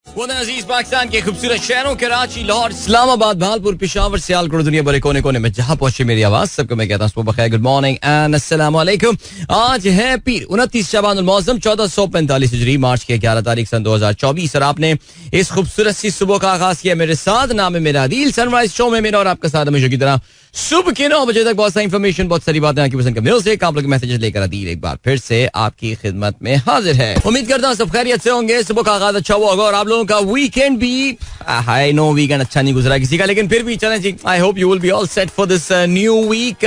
अजीज पाकिस्तान के खूबसूरत शहरों कराची, लाहौर, इस्लामाबाद, भालपुर, पेशावर, सियालकोट, दुनिया भरे कोने कोने में जहां पहुंचे मेरी आवाज, सबको मैं कहता हूं सुबह बखैर, गुड मॉर्निंग एंड अस्सलाम वालेकुम। आज है पीर 29 शबानुल मौसम 1445 हिजरी, मार्च के 11 तारीख सन 2024 और आपने इस खूबसूरत सी सुबह का आगाज किया मेरे साथ। नाम है मेरा आदिल। सनराइज शो में मेरा और आपका साथ हमेशा की तरह सुबह के 9 बजे तक बहुत सारी इन्फॉर्मेशन, बहुत सारी बातें आपकी पसंद का म्यूजिक, आप लोग मैसेजेस लेकर आदिल एक बार फिर से आपकी खिदमत में हाजिर है। उम्मीद करता हूँ सब खैरियत से होंगे, सुबह का आगाज अच्छा हुआ होगा और आप लोगों का वीकेंड भी, आई नो वीकेंड अच्छा नहीं गुजरा किसी का, लेकिन फिर भी चलें जी, I hope you will be all set for this new week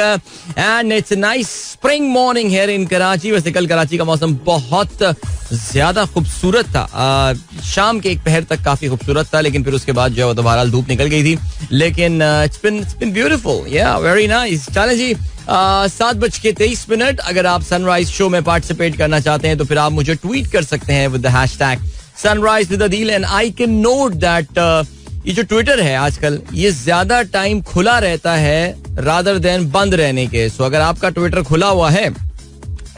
and it's nice spring morning here in Karachi. वैसे कल कराची का मौसम बहुत ज्यादा खूबसूरत था, शाम के एक पहर तक काफी खूबसूरत था, लेकिन फिर उसके बाद जो है तो बहरहाल धूप निकल गई थी, लेकिन इट्स बिन ब्यूटीफुल, या वेरी नाइस। चलें जी, 7:23। अगर आप सनराइज शो में पार्टिसिपेट करना चाहते हैं तो फिर आप मुझे ट्वीट कर सकते हैं with the hashtag sunrise with Adeel and I can note that ये जो ट्विटर है आजकल ये ज्यादा टाइम खुला रहता है रादर देन बंद रहने के। सो अगर आपका ट्विटर खुला हुआ है,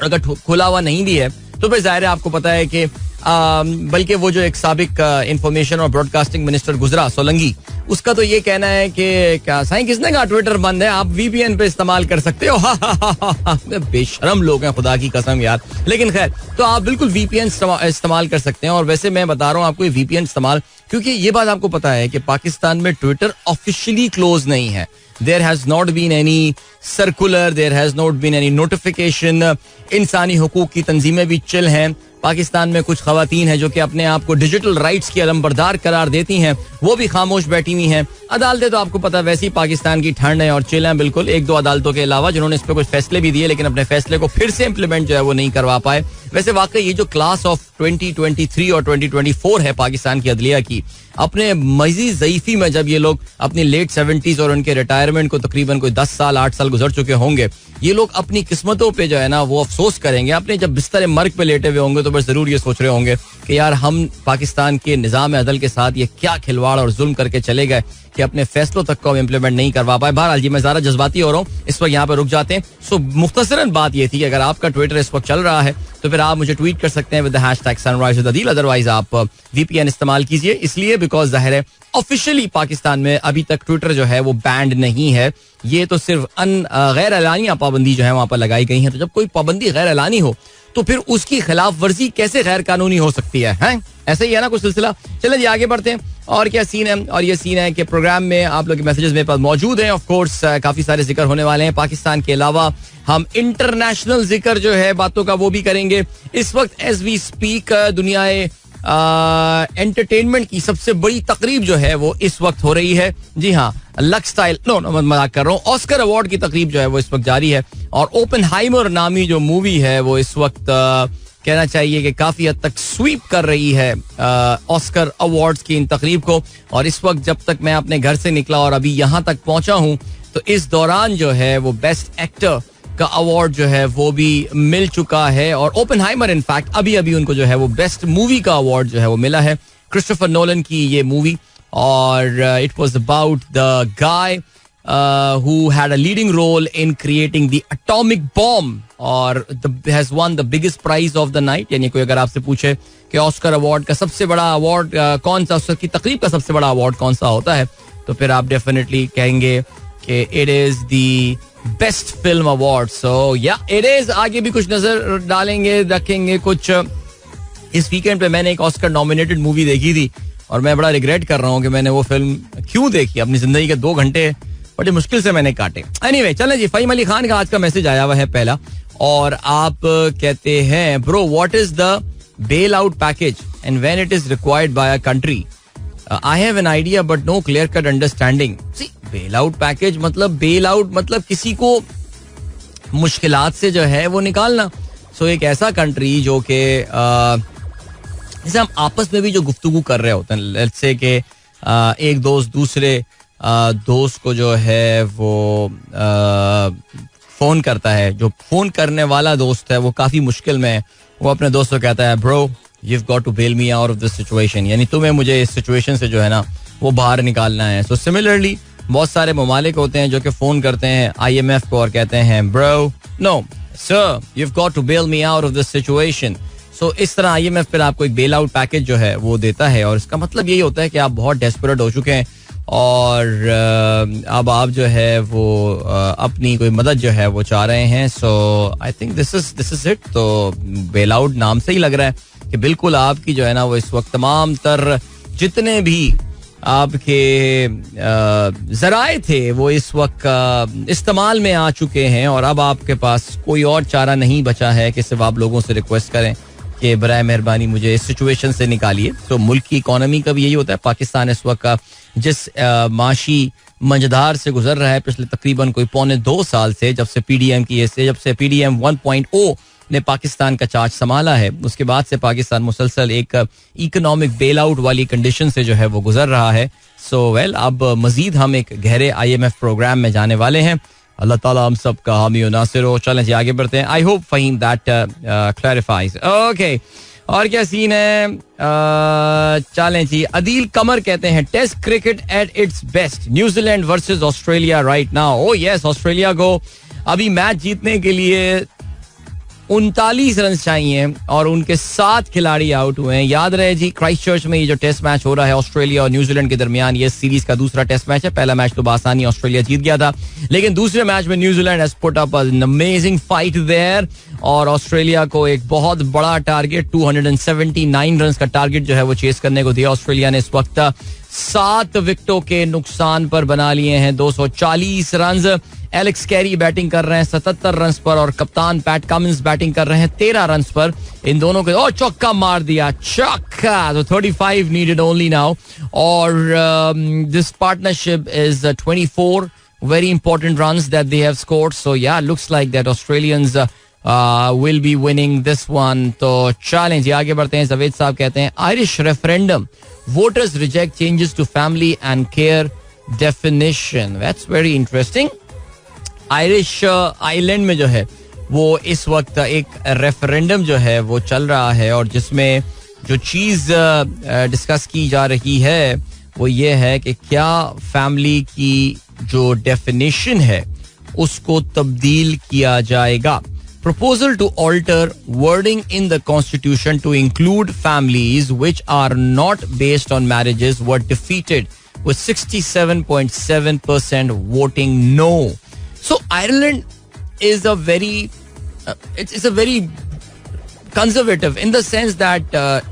अगर खुला हुआ नहीं भी है तो फिर जाहिर है आपको पता है कि बल्कि वो जो एक साबिक इंफॉर्मेशन और ब्रॉडकास्टिंग मिनिस्टर गुजरा सोलंकी, उसका तो ये कहना है कि क्या साईं किसने कहा ट्विटर बंद है, आप वीपीएन पे इस्तेमाल कर सकते हो। बेशरम लोग हैं खुदा की कसम यार, लेकिन खैर तो आप बिल्कुल वीपीएन इस्तेमाल कर सकते हैं। और वैसे मैं बता रहा हूँ आपको ये वीपीएन इस्तेमाल, क्योंकि ये बात आपको पता है कि पाकिस्तान में ट्विटर ऑफिशियली क्लोज नहीं है। There has not been any circular, there has not been any notification. इंसानी हुकूक की तंजीमें भी चिल हैं। पाकिस्तान में कुछ खवातीन हैं जो कि अपने आप को डिजिटल राइट्स की अलमबरदार करार देती हैं, वो भी खामोश बैठी हुई हैं। अदालतें तो आपको पता है वैसी पाकिस्तान की ठंड है और चिल हैं बिल्कुल, एक दो अदालतों के अलावा जिन्होंने इस पर कुछ फैसले भी दिए, लेकिन अपने फैसले को फिर से इम्प्लीमेंट जो है वो नहीं करवा पाए। वैसे वाकई ये जो क्लास ऑफ 2023 और 2024 है पाकिस्तान की अदलिया की, अपने मजीद ज़ईफ़ी में जब ये लोग अपनी लेट 70s और उनके रिटायरमेंट को तकरीबन कोई 10 साल 8 साल गुजर चुके होंगे, ये लोग अपनी किस्मतों पे जो है ना वो अफसोस करेंगे। अपने जब बिस्तर मर्ग पे लेटे हुए होंगे तो बस जरूर ये सोच रहे होंगे कि यार हम पाकिस्तान के निज़ाम अदल के साथ ये क्या खिलवाड़ और जुल्म करके चले गए कि अपने फैसलों तक को हम इम्प्लीमेंट नहीं करवा पाए। बहरहाल जी मैं ज़्यादा जज्बाती हो रहा हूँ, इस वक्त यहाँ पे रुक जाते हैं। सो मुख्तसरन बात ये थी कि अगर आपका ट्विटर इस वक्त चल रहा है तो फिर आप मुझे ट्वीट कर सकते हैं with the hashtag sunrise with Adeel. Otherwise आप वीपीएन इस्तेमाल कीजिए, इसलिए बिकॉज जाहिर है ऑफिशियली पाकिस्तान में अभी तक ट्विटर जो है वो बैंड नहीं है। ये तो सिर्फ गैर एलानिया पाबंदी जो है वहां पर लगाई गई है। तो जब कोई पाबंदी गैर एलानी हो तो फिर उसकी खिलाफ वर्जी कैसे गैर कानूनी हो सकती है, हैं? ऐसे ही है ना कुछ सिलसिला। चलें जी आगे बढ़ते हैं। और क्या सीन है, और ये सीन है कि प्रोग्राम में आप लोग के मैसेजेस मेरे पास मौजूद हैं। ऑफ कोर्स काफी सारे जिक्र होने वाले हैं पाकिस्तान के अलावा, हम इंटरनेशनल जिक्र जो है बातों का वो भी करेंगे। इस वक्त एज वी स्पीक दुनिया एंटरटेनमेंट की सबसे बड़ी तकरीब जो है वो इस वक्त हो रही है। जी हाँ, लक्सटाइल मजाक कर रहा हूँ, ऑस्कर अवार्ड की तकरीब जो है वो इस वक्त जारी है और ओपेनहाइमर नामी जो मूवी है वो इस वक्त कहना चाहिए कि काफी हद तक स्वीप कर रही है ऑस्कर अवार्ड्स की इन तकरीब को। और इस वक्त जब तक मैं अपने घर से निकला और अभी यहाँ तक पहुंचा हूँ तो इस दौरान जो है वो बेस्ट एक्टर का अवार्ड जो है वो भी मिल चुका है और ओपेनहाइमर इनफैक्ट अभी अभी उनको जो है वो बेस्ट मूवी का अवार्ड जो है वो मिला है, क्रिस्टोफर नोलन की ये मूवी। और it was about the guy who had a leading role in creating the atomic bomb और has won the biggest prize of the night। यानी कोई अगर आपसे पूछे कि ऑस्कर अवार्ड का सबसे बड़ा अवार्ड कौन सा, ऑस्कर की तकरीब का सबसे बड़ा अवार्ड कौन सा होता है, तो फिर आप डेफिनेटली कहेंगे कि it is the best film award. So yeah it is. आगे भी कुछ नजर डालेंगे, रखेंगे कुछ। इस वीकेंड पे मैंने एक ऑस्कर नॉमिनेटेड मूवी देखी थी और मैं बड़ा रिग्रेट कर रहा हूँ कि मैंने वो फिल्म क्यों देखी। अपनी जिंदगी के 2 घंटे बड़ी मुश्किल से मैंने काटे। एनीवे चलें जी, फ़हीम अली खान का आज का मैसेज आया हुआ है पहला, और आप कहते हैं bro what is the bail out package and when it is required by a country, I have an idea but no clear cut understanding. See bail out package मतलब बेल आउट मतलब किसी को मुश्किलात से जो है वो निकालना। सो एक ऐसा कंट्री जो कि जैसे हम आपस में भी जो गुफ्तगू कर रहे होते हैं, लेट्स से कि एक दोस्त दूसरे दोस्त को जो है वो फोन करता है, जो फोन करने वाला दोस्त है वो काफी मुश्किल में है, वो अपने दोस्त को कहता है bro you have got to bail me out of this situation, यानी तुम्हें मुझे इस सिचुएशन से जो है ना वो बाहर निकालना है। सो सिमिलरली बहुत सारे ममालिक होते हैं जो कि फोन करते हैं IMF को और कहते हैं bro no sir you have got to bail me out of this situation. So इस तरह IMF फिर आपको एक बेल आउट पैकेज जो है वो देता है, और इसका मतलब यही होता है कि आप बहुत डेस्परेट हो चुके हैं और अब आप जो है वो अपनी कोई मदद जो है वो चाह रहे हैं. So I think this is it. तो बेल आउट नाम से ही लग रहा है कि बिल्कुल आपकी जो है ना वो इस वक्त तमाम तर जितने भी आपके जराए थे वो इस वक्त इस्तेमाल में आ चुके हैं, और अब आपके पास कोई और चारा नहीं बचा है कि सिर्फ आप लोगों से रिक्वेस्ट करें कि बराए मेहरबानी मुझे इस सिचुएशन से निकालिए. तो मुल्क की इकोनॉमी का भी यही होता है. पाकिस्तान इस वक्त जिस माशी मंझधार से गुजर रहा है पिछले तकरीबन कोई 1.25 साल से, जब से PDM 1.0 ने पाकिस्तान का चार्ज संभाला है, उसके बाद से पाकिस्तान मुसलसल एक इकोनॉमिक बेल आउट वाली कंडीशन से जो है वो गुजर रहा है. सो अब मजीद हम एक गहरे IMF प्रोग्राम में जाने वाले हैं. अल्लाह ताला हम सब का हामी और नासिर हो. चलें जी आगे बढ़ते हैं. I hope Faheem that clarifies. Okay, और क्या सीन है? चलें जी. अदील कमर कहते हैं test cricket at its best, New Zealand versus Australia right now. Oh yes, Australia को अभी मैच जीतने के लिए 39 रन चाहिए और उनके 7 खिलाड़ी आउट हुए हैं. याद रहे जी, क्राइस्टचर्च में ये जो टेस्ट मैच हो रहा है ऑस्ट्रेलिया और न्यूजीलैंड के दरमियान, ये सीरीज का दूसरा टेस्ट मैच है. पहला मैच तो बासानी ऑस्ट्रेलिया जीत गया था, लेकिन दूसरे मैच में New Zealand has put up an amazing fight there, और ऑस्ट्रेलिया को एक बहुत बड़ा टारगेट 279 रन का टारगेट जो है वो चेस करने को दिया. ऑस्ट्रेलिया ने इस वक्त 7 विकेटों के नुकसान पर बना लिए हैं 240 रन. एलेक्स कैरी बैटिंग कर रहे हैं 77 रन पर, और कप्तान पैट कमिंस बैटिंग कर रहे हैं 13 रन पर. इन दोनों के चौका मार दिया, चौका. तो 35 नीडेड ओनली नाउ, और this partnership is 24 very important runs that they have scored. So yeah, looks like that Australians will be winning this one. तो चलें जी आगे बढ़ते हैं. जवेद साहब कहते हैं Irish referendum, voters reject changes to family and care definition. That's very interesting. Irish island में जो है वो इस वक्त एक रेफरेंडम जो है वो चल रहा है, और जिसमें जो चीज़ डिस्कस की जा रही है वो ये है कि क्या फैमिली की जो डेफिनेशन है उसको तब्दील किया जाएगा. Proposal to alter wording in the constitution to include families which are not based on marriages were defeated with 67.7% voting no. So Ireland is a very it's a very conservative in the sense that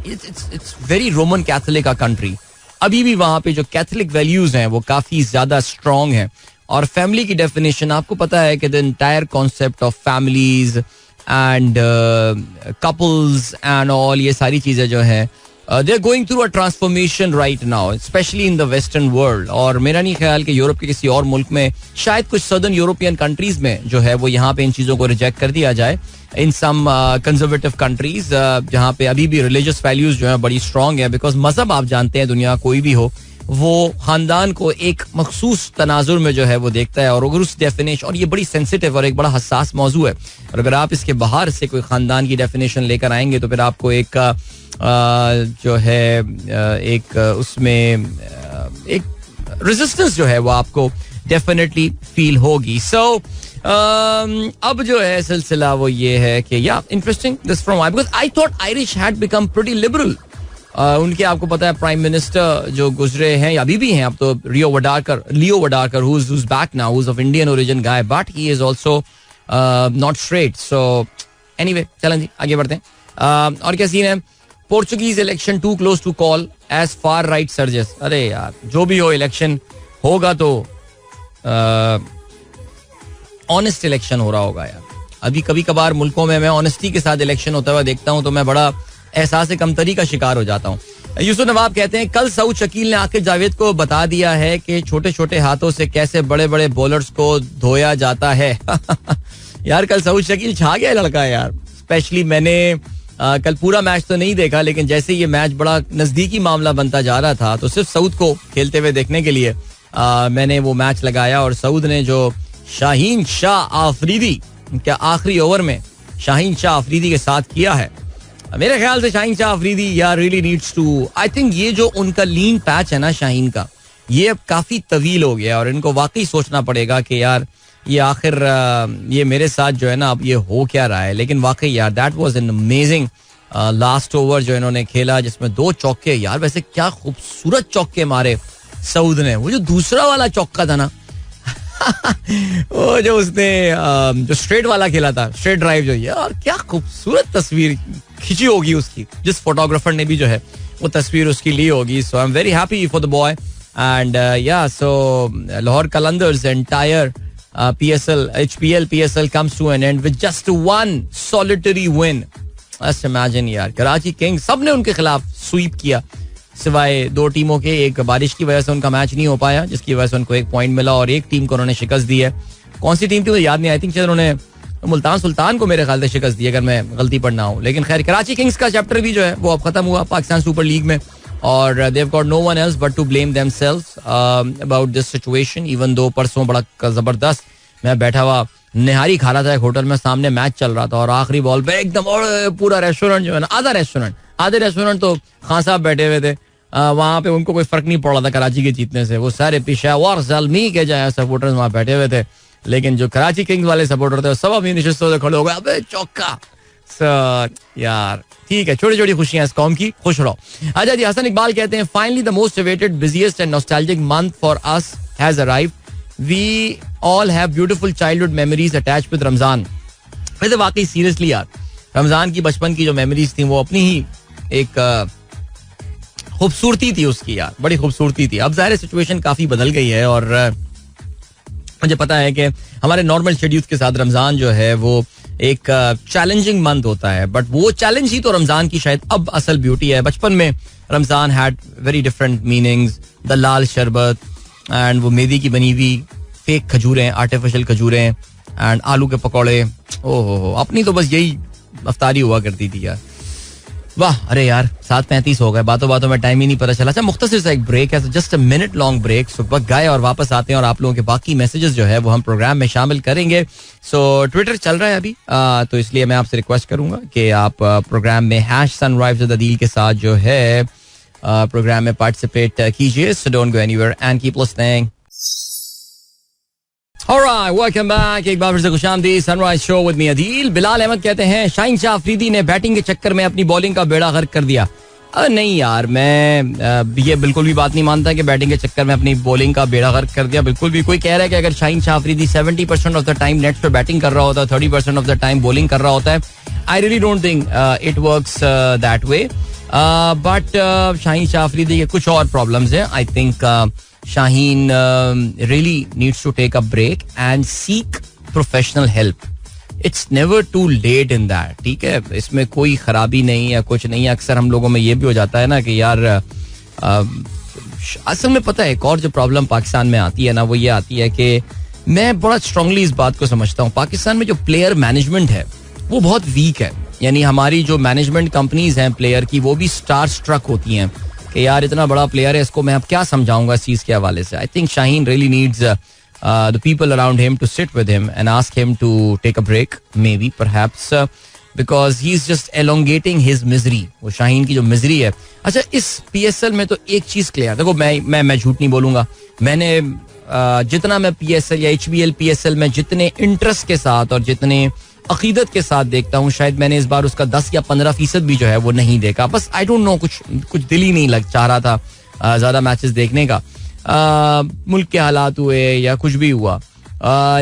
it's very Roman Catholic a country. अभी भी वहाँ पे जो Catholic values हैं वो काफी ज्यादा strong हैं, और फैमिली की डेफिनेशन आपको पता है कि the entire concept of families and couples and all, ये सारी चीजें जो हैं they are going through a transformation right now, especially in the western world. और मेरा नहीं ख्याल कि यूरोप के किसी और मुल्क में, शायद कुछ सदर्न यूरोपियन कंट्रीज में जो है वो यहाँ पे इन चीज़ों को रिजेक्ट कर दिया जाए. इन सम कंजर्वेटिव कंट्रीज जहाँ पे अभी भी रिलीजियस वैल्यूज जो है बड़ी स्ट्रॉन्ग है, बिकॉज मजहब आप जानते हैं दुनिया कोई भी हो वो खानदान को एक मखसूस तनाजुर में जो है वो देखता है, और अगर उस डेफिनेशन, और ये बड़ी सेंसिटिव और एक बड़ा हसास मौजू है, और अगर आप इसके बाहर से कोई खानदान की डेफिनेशन लेकर आएंगे तो फिर आपको एक जो है एक उसमें एक रेजिस्टेंस जो है वो आपको डेफिनेटली फील होगी. सो अब जो है सिलसिला वो ये है कि या interesting this from because I thought Irish had become pretty liberal. उनके आपको पता है प्राइम मिनिस्टर जो गुजरे हैं, अभी भी हैं अब तो, Leo Varadkar who is back now, who is of Indian origin guy, but he is also not straight. So anyway चलें जी आगे बढ़ते हैं. और क्या सीन है? Portuguese election too close to call as far right surges. अरे यार जो भी हो, इलेक्शन होगा तो ऑनेस्ट इलेक्शन हो रहा होगा यार. अभी कभी कभार मुल्कों में मैं ऑनेस्टी के साथ इलेक्शन होता हुआ देखता हूं तो मैं बड़ा एहसास कमतरी का शिकार हो जाता हूं. यूसुफ नवाब कहते हैं कल सऊद शकील ने आखिर जावेद को बता दिया है कि छोटे छोटे हाथों से कैसे बड़े बड़े बॉलर्स को धोया जाता है. यार कल सऊद शकील छा गया लड़का यार. स्पेशली मैंने कल पूरा मैच तो नहीं देखा, लेकिन जैसे ये मैच बड़ा नजदीकी मामला बनता जा रहा था तो सिर्फ सऊद को खेलते हुए देखने के लिए मैंने वो मैच लगाया, और सऊद ने जो शाहीन शाह आफरीदी क्या आखिरी ओवर में शाहीन शाह आफरीदी के साथ किया है, मेरे ख्याल से शाहीन शाह अफरीदी यार really needs to, I think ये जो उनका लीन पैच है ना शाहीन का, ये अब काफी तवील हो गया और इनको वाकई सोचना पड़ेगा कि यार ये आखिर ये मेरे साथ जो है ना अब ये हो क्या रहा है. लेकिन वाकई यार that was an amazing last over जो इन्होंने खेला जिसमें 2 चौके, यार वैसे क्या खूबसूरत चौके मारे सऊद ने. वो जो दूसरा वाला चौका था ना वो जो उसने जो स्ट्रेट वाला खेला था, स्ट्रेट ड्राइव जो, यार क्या खूबसूरत तस्वीर खींची होगी उसकी, जिस फोटोग्राफर ने भी जो है वो तस्वीर उसकी ली होगी. So I am very happy for the boy and yeah so Lahore Qalandars entire PSL HPL PSL comes to an end with just one solitary win. Just imagine यार, कराची किंग्स सब ने उनके खिलाफ स्वीप किया सिवाय 2 टीमों के. एक बारिश की वजह से उनका मैच नहीं हो पाया जिसकी वजह से उनको 1 पॉइंट मिला और एक टीम को उन्होंने शिकस्त दी है. कौन सी टीम थी मुझे याद नहीं. आई थिंक शायद उन्होंने मुल्तान सुल्तान को मेरे ख्याल से शिकस्त दी अगर मैं गलती पर ना हूं. लेकिन खैर कराची किंग्स का चैप्टर भी जो है वो अब खत्म हुआ पाकिस्तान सुपर लीग में और they have got no one else but to blame themselves about this situation. Even though परसों बड़ा जबरदस्त मैं बैठा हुआ निहारी खा रहा था एक होटल में, सामने मैच चल रहा था और आखिरी बॉल पे एकदम पूरा रेस्टोरेंट जो है ना, आधे रेस्टोरेंट तो खान साहब बैठे हुए थे वहां पे, उनको कोई फर्क नहीं पड़ रहा था कराची के जीतने से. वो सारे पेशावर ज़ल्मी के जो है सपोर्टर्स वहां बैठे हुए थे, लेकिन जो कराची किंग्स वाले सपोर्टर थे सब अपनी निश्चित से खड़े हो गए, अबे चौका. यार ठीक है, छोटी छोटी खुशियां इस कौम की, खुश रहो. अच्छा जी, हसन इकबाल कहते हैं finally the most awaited busiest and nostalgic month for us has arrived. We all have beautiful childhood memories attached with Ramzan. वैसे वाकई सीरियसली यार, रमजान की बचपन की जो मेमोरीज थी वो अपनी ही एक खूबसूरती थी उसकी यार, बड़ी खूबसूरती थी. अब ज़ाहिर सिचुएशन काफी बदल गई है और मुझे पता है कि हमारे नॉर्मल शेड्यूल्स के साथ रमजान जो है वो एक चैलेंजिंग मंथ होता है, बट वो चैलेंज ही तो रमजान की शायद अब असल ब्यूटी है. बचपन में Ramzan had very different meanings. The lal sharbat and वो मेदी की बनी हुई फेक खजूरें, आर्टिफिशियल खजूरें एंड आलू के पकौड़े. ओहो, अपनी तो बस यही अफ्तारी हुआ करती थी यार. वाह, अरे यार 7:35 हो गए, बातों बातों में टाइम ही नहीं पता चला. अच्छा, मुख्तसर सा एक ब्रेक है, just a minute long break. सुबह गए और वापस आते हैं और आप लोगों के बाकी मैसेजेस जो है वो हम प्रोग्राम में शामिल करेंगे. सो ट्विटर चल रहा है अभी, तो इसलिए मैं आपसे रिक्वेस्ट करूंगा कि आप प्रोग्राम में #sunriseadil के साथ जो है प्रोग्राम में पार्टिसिपेट कीजिए. So don't go anywhere and keep listening. Alright, welcome back. एक बार फिर से खुशामदीद sunrise show with me Adeel. Bilal Ahmed कहते हैं शाहीन शाह अफरीदी ने बैटिंग के चक्कर में अपनी बॉलिंग का बेड़ा गर्क कर दिया. नहीं यार, मैं ये बिल्कुल भी बात नहीं मानता कि बैटिंग के चक्कर में अपनी बॉलिंग का बेड़ा गर्क कर दिया. बिल्कुल भी. कोई कह रहा है कि अगर Shaheen Shah Afridi 70% of the time nets पे बैटिंग कर रहा होता है, 30% ऑफ द टाइम बॉलिंग कर रहा होता है, I really don't think it works that way. But Shaheen Shah Afridi के कुछ और प्रॉब्लम्स हैं. I think Shaheen really needs to take a break and seek professional help. It's never too late in that. ठीक है, इसमें कोई खराबी नहीं है, कुछ नहीं है. अक्सर हम लोगों में ये भी हो जाता है ना कि यार असल में पता है एक और जो प्रॉब्लम पाकिस्तान में आती है ना, वो ये आती है कि मैं बड़ा स्ट्रांगली इस बात को समझता हूँ, पाकिस्तान में जो प्लेयर मैनेजमेंट है वो बहुत वीक है. यानी हमारी जो मैनेजमेंट कंपनीज हैं प्लेयर की, वो भी स्टार स्ट्रक होती हैं कि यार इतना बड़ा प्लेयर है, इसको मैं अब क्या समझाऊंगा इस चीज के हवाले से. I think Shaheen really needs the people around him to sit with him and ask him to take a break, maybe perhaps, because he is just elongating his misery. वो शाहीन की जो मिजरी है. अच्छा, इस PSL में तो एक चीज क्लियर, देखो मैं झूठ नहीं बोलूंगा, मैंने जितना मैं PSL या HBL PSL में जितने इंटरेस्ट के साथ और जितने अकीदत के साथ देखता हूँ, शायद मैंने इस बार उसका 10 या 15% भी जो है वो नहीं देखा. बस आई डोंट नो, कुछ दिल ही नहीं चाह रहा था ज्यादा मैचेस देखने का. मुल्क के हालात हुए या कुछ भी हुआ,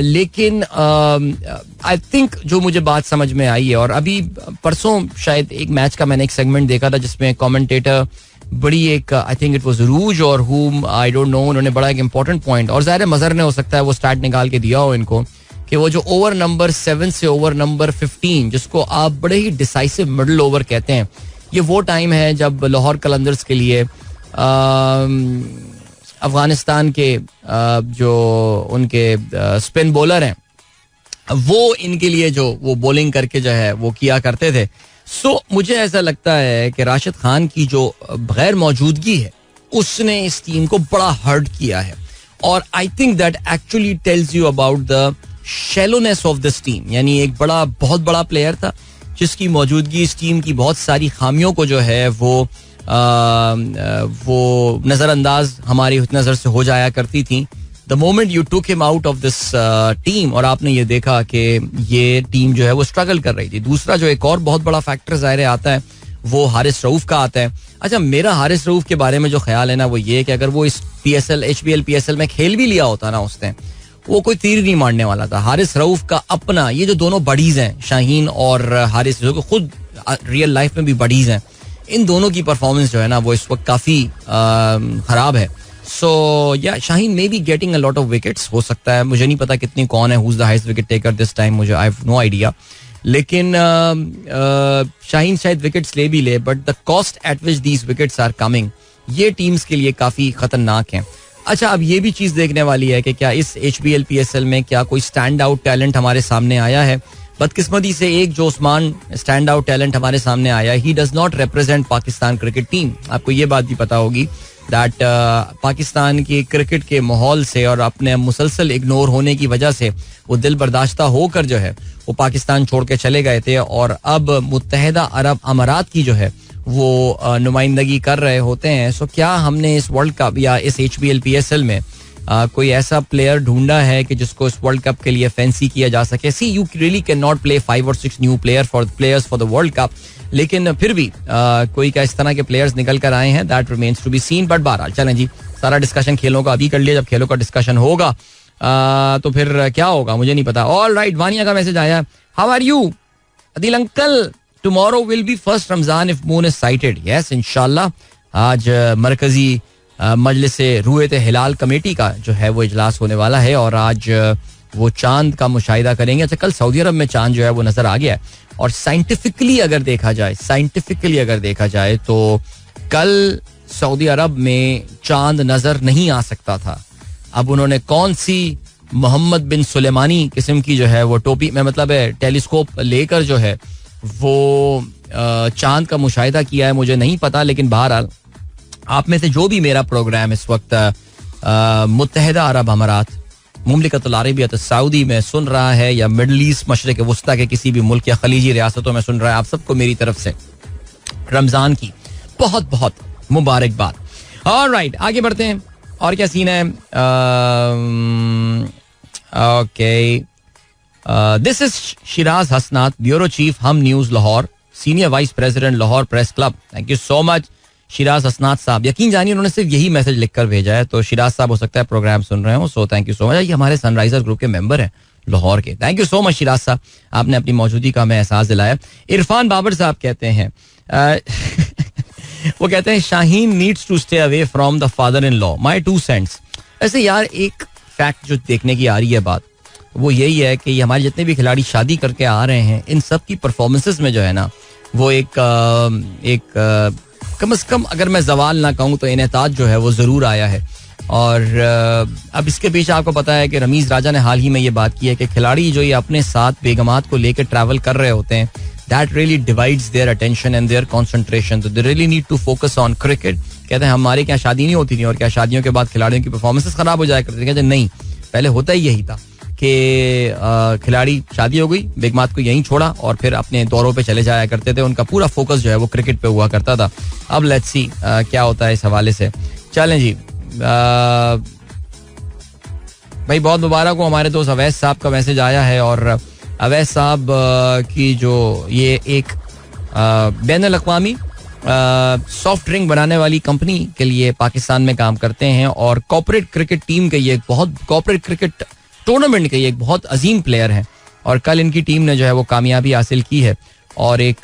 लेकिन आई थिंक जो मुझे बात समझ में आई है, और अभी परसों शायद एक मैच का मैंने एक सेगमेंट देखा था जिसमें कमेंटेटर बड़ी एक, आई थिंक इट वाज रूज और हुम आई डोंट नो, उन्होंने बड़ा एक इंपॉर्टेंट पॉइंट, और ज़ाहिर मजहर ने हो सकता है वो स्टार्ट निकाल के दिया हो इनको, कि वो जो ओवर नंबर 7 से ओवर नंबर 15, जिसको आप बड़े ही डिसाइसिव मिडल ओवर कहते हैं, ये वो टाइम है जब लाहौर कलंदर्स के लिए अफगानिस्तान के जो उनके स्पिन बॉलर हैं वो इनके लिए जो वो बॉलिंग करके जो है वो किया करते थे. सो मुझे ऐसा लगता है कि राशिद खान की जो गैर मौजूदगी है उसने इस टीम को बड़ा हर्ट किया है, और I think that actually tells you about the shallowness of this team. यानी एक बहुत बड़ा प्लेयर था जिसकी मौजूदगी इस टीम की बहुत सारी खामियों को जो है वो नजरअंदाज हमारी नजर से हो जाया करती थी. The moment you took him out of this team, और आपने ये देखा कि ये टीम जो है वो स्ट्रगल कर रही थी. दूसरा जो एक और बहुत बड़ा फैक्टर ज़ाहिर आता है वो हारिस रऊफ का आता है. अच्छा, मेरा हारिस रऊफ के बारे में जो ख्याल है ना वो ये कि अगर वो इस PSL HBL PSL में खेल भी लिया होता ना उसने, वो कोई तीर नहीं मारने वाला था. हारिस रऊफ का अपना, ये जो दोनों बडीज हैं शाहीन और हारिस, जो खुद रियल लाइफ में भी बडीज हैं, इन दोनों की परफॉर्मेंस जो है ना वो इस वक्त काफ़ी ख़राब है. सो या Shaheen may be getting a lot of wickets, हो सकता है, मुझे नहीं पता कितनी कौन है who is the highest wicket taker this time, मुझे आई हैव नो आइडिया. लेकिन शाहीन शायद विकेट्स ले भी ले, but the cost at which these wickets are coming, ये टीम्स के लिए काफ़ी खतरनाक हैं. अच्छा, अब ये भी चीज़ देखने वाली है कि क्या इस HBL PSL में क्या कोई स्टैंड आउट टैलेंट हमारे सामने आया है. बदकिस्मती से एक जो उस्मान स्टैंड आउट टैलेंट हमारे सामने आया, he does not represent Pakistan cricket team. आपको ये बात भी पता होगी दैट पाकिस्तान की क्रिकेट के माहौल से और अपने मुसलसल इग्नोर होने की वजह से वो दिल बर्दाश्ता होकर जो है वो पाकिस्तान छोड़ के चले गए थे, और अब मुत्तहिदा अरब अमारात की जो है वो नुमाइंदगी कर रहे होते हैं. सो क्या हमने इस वर्ल्ड कप या इस HBL PSL में कोई ऐसा प्लेयर ढूंढा है कि जिसको इस वर्ल्ड कप के लिए फैंसी किया जा सके. See you really can not play 5 or 6 new players for the World Cup, लेकिन फिर भी कोई क्या इस तरह के प्लेयर्स निकल कर आए हैं, that remains to be seen. But बहरहाल चलें जी, सारा डिस्कशन खेलों का अभी कर लिया. जब खेलों का डिस्कशन होगा तो फिर क्या होगा मुझे नहीं पता. ऑल राइट, वानिया का मैसेज आया, how are you Adil uncle, tomorrow will be first Ramzan if moon is sighted. Yes, इंशाल्लाह. आज मरकजी मजलिस रूयत हिलाल कमेटी का जो है वो इजलास होने वाला है और आज वो चांद का मुशाहिदा करेंगे. अच्छा, कल सऊदी अरब में चांद जो है वो नजर आ गया है, और साइंटिफिकली अगर देखा जाए तो कल सऊदी अरब में चांद नजर नहीं आ सकता था. अब उन्होंने कौन सी मोहम्मद बिन सुलेमानी किस्म की जो है वो टोपी में, मतलब है टेलीस्कोप लेकर जो है वो चांद का मुशाहिदा किया है, मुझे नहीं पता. लेकिन बहरहाल आप में से जो भी मेरा प्रोग्राम इस वक्त मुत्तहिदा अरब अमारात, मुमलिकतुल अरबियत सऊदी में सुन रहा है, या मिडल ईस्ट मशरिक वस्ता के किसी भी मुल्क या खलीजी रियासतों में सुन रहा है, आप सबको मेरी तरफ से रमजान की बहुत बहुत मुबारकबाद. ऑलराइट, आगे बढ़ते हैं. और क्या सीन है? Okay, this is Shiraz Hasnat, bureau chief, Hum News Lahore, senior vice president Lahore press club. Thank you so much Shiraz Hasnat sahab. यकीन जानिए उन्होंने सिर्फ यही मैसेज लिखकर भेजा है, तो शिराज साहब हो सकता है प्रोग्राम सुन रहे हो, सो थैंक यू सो मच. ये हमारे सनराइजर ग्रुप के मेंबर हैं लाहौर के. Thank you so much Siraj साहब, आपने अपनी मौजूदगी का हमें एहसास दिलाया. इरफान बाबर साहब कहते हैं वो कहते हैं Shaheen needs to stay away from the father in law. My 2 cents. ऐसे यार एक फैक्ट जो देखने की आ रही है बात, वो यही है कि ये हमारे जितने भी खिलाड़ी शादी करके आ रहे हैं, इन सब की परफॉर्मेंसेस में जो है ना वो एक कम से कम अगर मैं जवाल ना कहूँ तो इनेताज जो है वो जरूर आया है. और अब इसके पीछे आपको पता है कि रमीज राजा ने हाल ही में ये बात की है कि खिलाड़ी जो ये अपने साथ बेगमात को लेकर ट्रैवल कर रहे होते हैं, that really divides their attention and their concentration. So they really need to focus on cricket. कहते हैं हमारे क्या शादी नहीं होती थी, और क्या शादियों के बाद खिलाड़ियों की परफॉर्मेंसेस खराब हो जाया करती थी. कहते नहीं, पहले होता ही यही था कि खिलाड़ी शादी हो गई, बेगमात को यहीं छोड़ा और फिर अपने दौरों पे चले जाया करते थे. उनका पूरा फोकस जो है वो क्रिकेट पे हुआ करता था. अब लेट्स सी क्या होता है इस हवाले से. चलें जी, भाई बहुत मुबारक हो, हमारे दोस्त अवैस साहब का मैसेज आया है. और अवैस साहब की जो ये एक बैनुल अक़वामी सॉफ्ट ड्रिंक बनाने वाली कंपनी के लिए पाकिस्तान में काम करते हैं, और कॉर्पोरेट क्रिकेट टीम के ये कॉर्पोरेट क्रिकेट टूर्नामेंट के ये एक बहुत अजीम प्लेयर हैं. और कल इनकी टीम ने जो है वो कामयाबी हासिल की है, और एक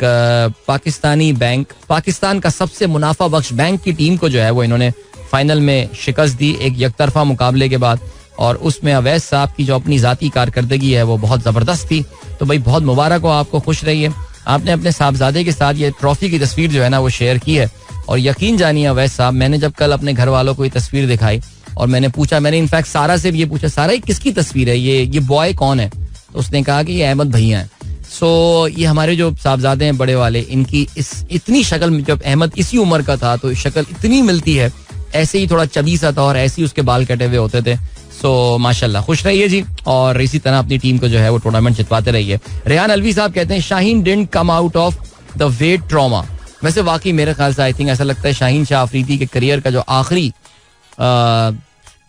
पाकिस्तानी बैंक, पाकिस्तान का सबसे मुनाफा बख्श बैंक की टीम को जो है वो इन्होंने फाइनल में शिकस्त दी एक यकतरफा मुकाबले के बाद. और उसमें अवैस साहब की जो अपनी जाती कारकर्दगी है वो बहुत ज़बरदस्त थी. तो भाई बहुत मुबारक हो आपको, खुश रहिए. आपने अपने साहबजादे के साथ ये ट्रॉफी की तस्वीर जो है ना वो शेयर की है, और यकीन जानिए अवैस साहब, मैंने जब कल अपने घर वालों को ये तस्वीर दिखाई और मैंने पूछा, मैंने इनफैक्ट सारा से भी ये पूछा, सारा किसकी तस्वीर है, ये बॉय कौन है? तो उसने कहा कि ये अहमद भैया हैं. सो ये हमारे जो साहबजादे हैं बड़े वाले, इनकी इतनी शक्ल में, जब अहमद इसी उम्र का था तो शक्ल इतनी मिलती है, ऐसे ही थोड़ा चबी सा था और ऐसे ही उसके बाल कटे हुए होते थे. सो माशाल्लाह, खुश रहिए जी, और इसी तरह अपनी टीम को जो है वो टूर्नामेंट जितवाते रहिए. रेहान अलवी साहब कहते हैं Shaheen didn't come out of the weight trauma. वैसे वाकई मेरे ख्याल से आई थिंक ऐसा लगता है शाहीन शाह अफरीदी के करियर का जो आखिरी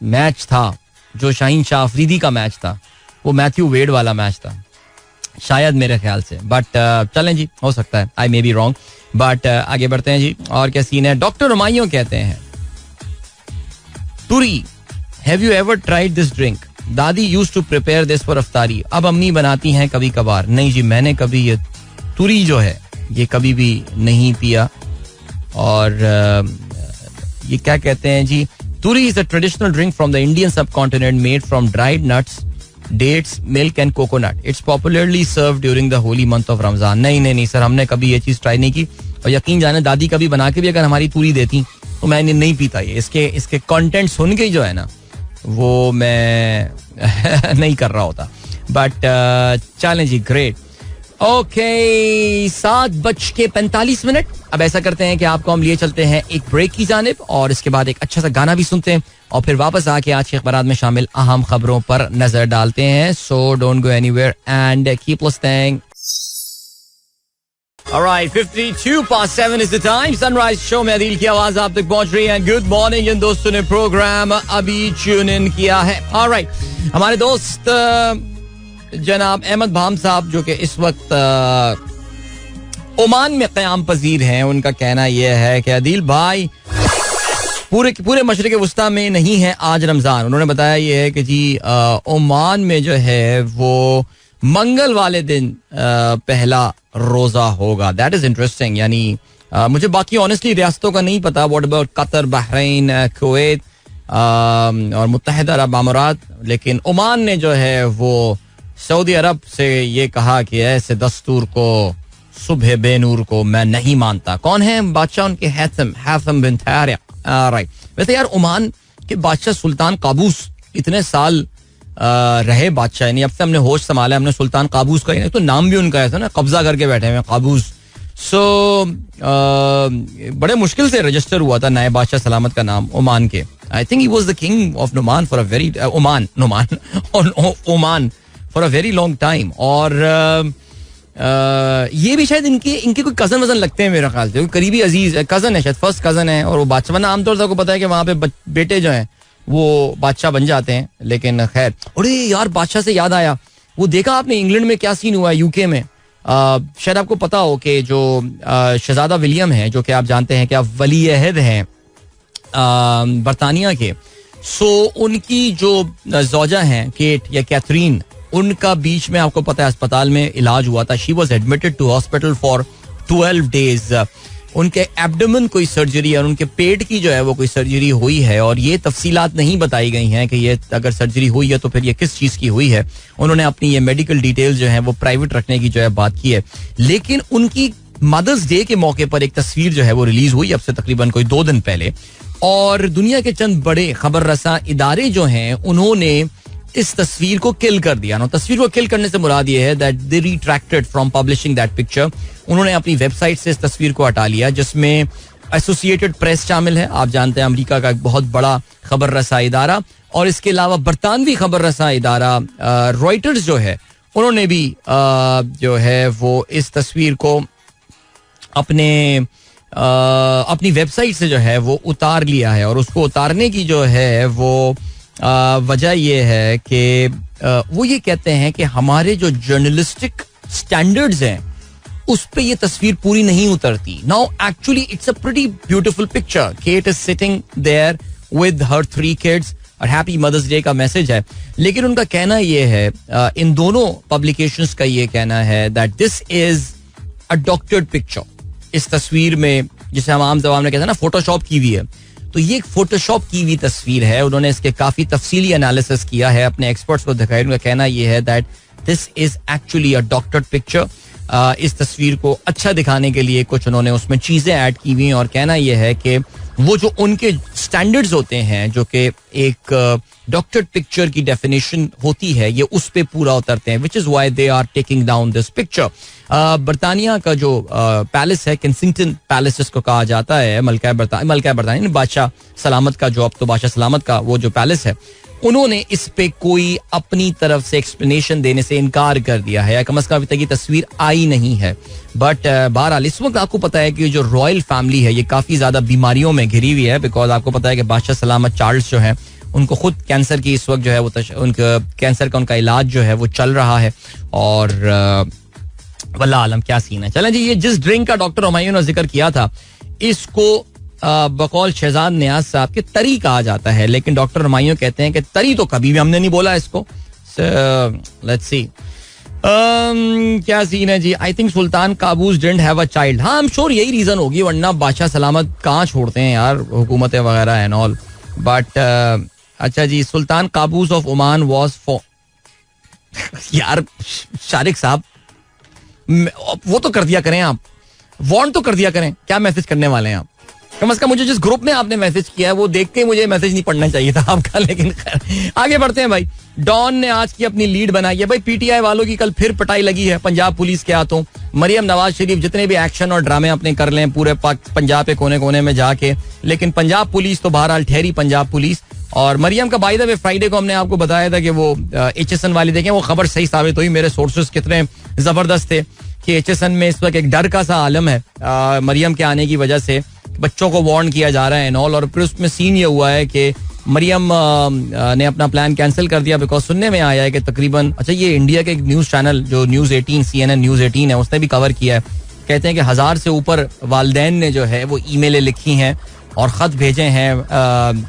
मैच था, जो शाहीन शाह अफरीदी का मैच था, वो मैथ्यू वेड वाला मैच था. शायद मेरे ख्याल से, बट चलें जी, हो सकता है, आई मे बी रॉन्ग, बट आगे बढ़ते हैं जी. और क्या सीन है. डॉक्टर हुमायूं कहते हैं, तुरी, have you ever tried this drink? Dadi used to prepare this for iftari. अब अम्मी बनाती हैं कभी कभार. नहीं जी, मैंने कभी ये तुरी जो है ये कभी भी नहीं पिया. और ये क्या कहते हैं जी, turi is a traditional drink from the Indian subcontinent made from dried nuts, dates, milk and coconut. It's popularly serve during the holy month of Ramzan. नहीं सर, हमने कभी ये चीज ट्राई नहीं की. और यकीन जाने दादी कभी बना के भी अगर हमारी तुरी देती तो मैंने नहीं पीता ये. इसके कंटेंट सुन के जो है ना वो मैं नहीं कर रहा होता. बट चलें जी, ग्रेट. ओके, 7:45. अब ऐसा करते हैं कि आपको हम लिए चलते हैं एक ब्रेक की जानिब और इसके बाद एक अच्छा सा गाना भी सुनते हैं और फिर वापस आके आज के अखबारात में शामिल अहम खबरों पर नजर डालते हैं. सो don't go anywhere and keep listening. Alright, 7:52 is the time. Sunrise show में अदील की आवाज आप तक पहुंच रही है. गुड मॉर्निंग जिन दोस्तों ने प्रोग्राम अभी ट्यून इन किया है. Alright, हमारे दोस्त जनाब अहमद भाम साहब जो कि इस वक्त ओमान में क़याम पजीर हैं, उनका कहना यह है कि अदील भाई पूरे मशरिक़ वुस्ता में नहीं है आज रमजान. उन्होंने बताया यह है कि जी ओमान में जो है वो मंगल वाले दिन पहला रोजा होगा. That is interesting. यानी मुझे बाकी ऑनेस्टली रियासतों का नहीं पता. What about Qatar, Bahrain, Kuwait और मुत्तहिदा अरब अमारात. लेकिन ओमान ने जो है वो सऊदी अरब से ये कहा कि ऐसे दस्तूर को, सुबह बेनूर को मैं नहीं मानता. कौन है बादशाह उनके? हैथम बिन तारिक. राइट. वैसे यार ओमान के बादशाह सुल्तान काबूस इतने साल रहे बादशाह, नहीं अब से हमने होश संभाला, हमने सुल्तान काबूस का ही तो नाम भी उनका ऐसा ना, कब्जा करके बैठे हुए काबूस. सो बड़े मुश्किल से रजिस्टर हुआ था नए बादशाह सलामत का नाम ओमान के. I think he was the king of Noman for a very Oman for a very long time. और ये भी शायद इनके कोई कजन वजन लगते हैं मेरे ख्याल से. करीबी अजीज कजन है, शायद फर्स्ट कजन है. और वो बादशाह, वरना आमतौर से को पता है कि वहाँ पे बेटे जो हैं वो बादशाह बन जाते हैं. लेकिन खैर, अरे यार बादशाह से याद आया, वो देखा आपने इंग्लैंड में क्या सीन हुआ है यूके में? शायद आपको पता हो कि जो शहजादा विलियम है, जो कि आप जानते हैं कि आप वली अहद हैं बरतानिया के. सो उनकी जो ज़ौजा हैं केट या कैथरीन, उनका बीच में आपको पता है अस्पताल में इलाज हुआ था. She was admitted to hospital for 12 days. उनके एब्डोमेन कोई सर्जरी और उनके पेट की जो है वो कोई सर्जरी हुई है. और ये तफसीलात नहीं बताई गई हैं कि ये अगर सर्जरी हुई है तो फिर ये किस चीज़ की हुई है. उन्होंने अपनी ये मेडिकल डिटेल्स जो है वो प्राइवेट रखने की जो है बात की है. लेकिन उनकी मदर्स डे के मौके पर एक तस्वीर जो है वो रिलीज हुई अब से तकरीबन कोई 2 दिन पहले. और दुनिया के चंद बड़े खबर रसा इदारे जो हैं उन्होंने इस तस्वीर को किल कर दिया. तस्वीर को किल करने से मुराद ये है that they retracted from publishing that picture. उन्होंने अपनी वेबसाइट से इस तस्वीर को हटा लिया, जिसमें एसोसिएटेड प्रेस शामिल है. आप जानते हैं अमेरिका का एक बहुत बड़ा खबर रसा इदारा. और इसके अलावा बरतानवी खबर रसा इदारा रॉयटर्स जो है उन्होंने भी जो है वो इस तस्वीर को अपनी वेबसाइट से जो है वो उतार लिया है. और उसको उतारने की जो है वो वजह ये है कि वो ये कहते हैं कि हमारे जो जर्नलिस्टिक स्टैंडर्ड्स हैं उस पे ये तस्वीर पूरी नहीं उतरती. Now actually it's a pretty beautiful picture. Kate is sitting there with her 3 kids और हैप्पी मदर्स डे का मैसेज है. लेकिन उनका कहना ये है, इन दोनों पब्लिकेशंस का ये कहना है that this is a doctored picture. इस तस्वीर में, जिसे हम आम जबान में कहते हैं ना फोटोशॉप की हुई है, तो ये एक फोटोशॉप की हुई तस्वीर है. उन्होंने इसके काफी तफसीली एनालिसिस किया है, अपने एक्सपर्ट्स को दिखाया. उनका कहना यह है that this is actually a doctored picture. इस तस्वीर को अच्छा दिखाने के लिए कुछ उन्होंने उसमें चीजें ऐड की हुई. और कहना यह है कि वो जो उनके स्टैंडर्ड्स होते हैं, जो कि एक डॉक्टर्ड पिक्चर की डेफिनेशन होती है, ये उस पे पूरा उतरते हैं, which is why they are taking down this picture. बरतानिया का जो पैलेस है, केंसिंगटन पैलेस जिसको कहा जाता है, मलका बरतानिया बादशाह सलामत का, जो अब तो बादशाह सलामत का वो जो पैलेस है, उन्होंने इस पे कोई अपनी तरफ से एक्सप्लेनेशन देने से इनकार कर दिया है, या कम अज कम अभी तक ये तस्वीर आई नहीं है. बट बहरहाल इस वक्त आपको पता है कि जो रॉयल फैमिली है ये काफी ज्यादा बीमारियों में घिरी हुई है. बिकॉज आपको पता है कि बादशाह सलामत चार्ल्स जो है उनको खुद कैंसर की इस वक्त जो है वो उनका कैंसर का उनका इलाज जो है वो चल रहा है और वल्लाह आलम क्या सीन है. चलें जी, ये जिस ड्रिंक का डॉक्टर हुमायूं ने जिक्र किया था इसको बकौल शहजाद नियाज साहब के तरी कहा जाता है, लेकिन डॉक्टर हुमायूं कहते हैं कि तरी तो कभी भी हमने नहीं बोला इसको. लेट्स सी क्या सीन है जी. I think Sultan Qaboos didn't have a child. हाँ, आई एम श्योर यही रीजन होगी, वरना बादशाह सलामत कहाँ छोड़ते हैं यार हुकूमतें वगैरह एंड ऑल. बट अच्छा जी, Sultan Qaboos of Oman was for यार शारिक साहब वो तो कर दिया करें, आप वार्न तो कर दिया करें. क्या मैसेज करने वाले हैं आप? कम से कम मुझे जिस ग्रुप में आपने मैसेज किया है वो देख के मुझे मैसेज नहीं पढ़ना चाहिए था आपका. लेकिन खैर आगे बढ़ते हैं भाई. डॉन ने आज की अपनी लीड बनाई है भाई. पीटीआई वालों की कल फिर पिटाई लगी है पंजाब पुलिस के हाथों. मरियम नवाज शरीफ जितने भी एक्शन और ड्रामे अपने कर लें पूरे पंजाब के कोने कोने में जाके, लेकिन पंजाब पुलिस तो बहरहाल ठहरी पंजाब पुलिस. और मरियम का बाय द वे फ्राइडे को हमने आपको बताया था कि वो HSN वाली, देखें वो खबर सही साबित हुई. मेरे सोर्सेस कितने जबरदस्त थे कि HSN में इस वक्त एक डर का सा आलम है मरियम के आने की वजह से. बच्चों को वार्न किया जा रहा है एंड ऑल. और फिर उसमें सीन ये हुआ है कि मरियम ने अपना प्लान कैंसिल कर दिया बिकॉज सुनने में आया है कि तकरीबन, अच्छा ये इंडिया के एक न्यूज चैनल जो न्यूज 18 CNN न्यूज 18 है उसने भी कवर किया है. कहते हैं कि 1000 से ऊपर वालदैन ने जो है वो ईमेलें लिखी हैं और खत भेजे हैं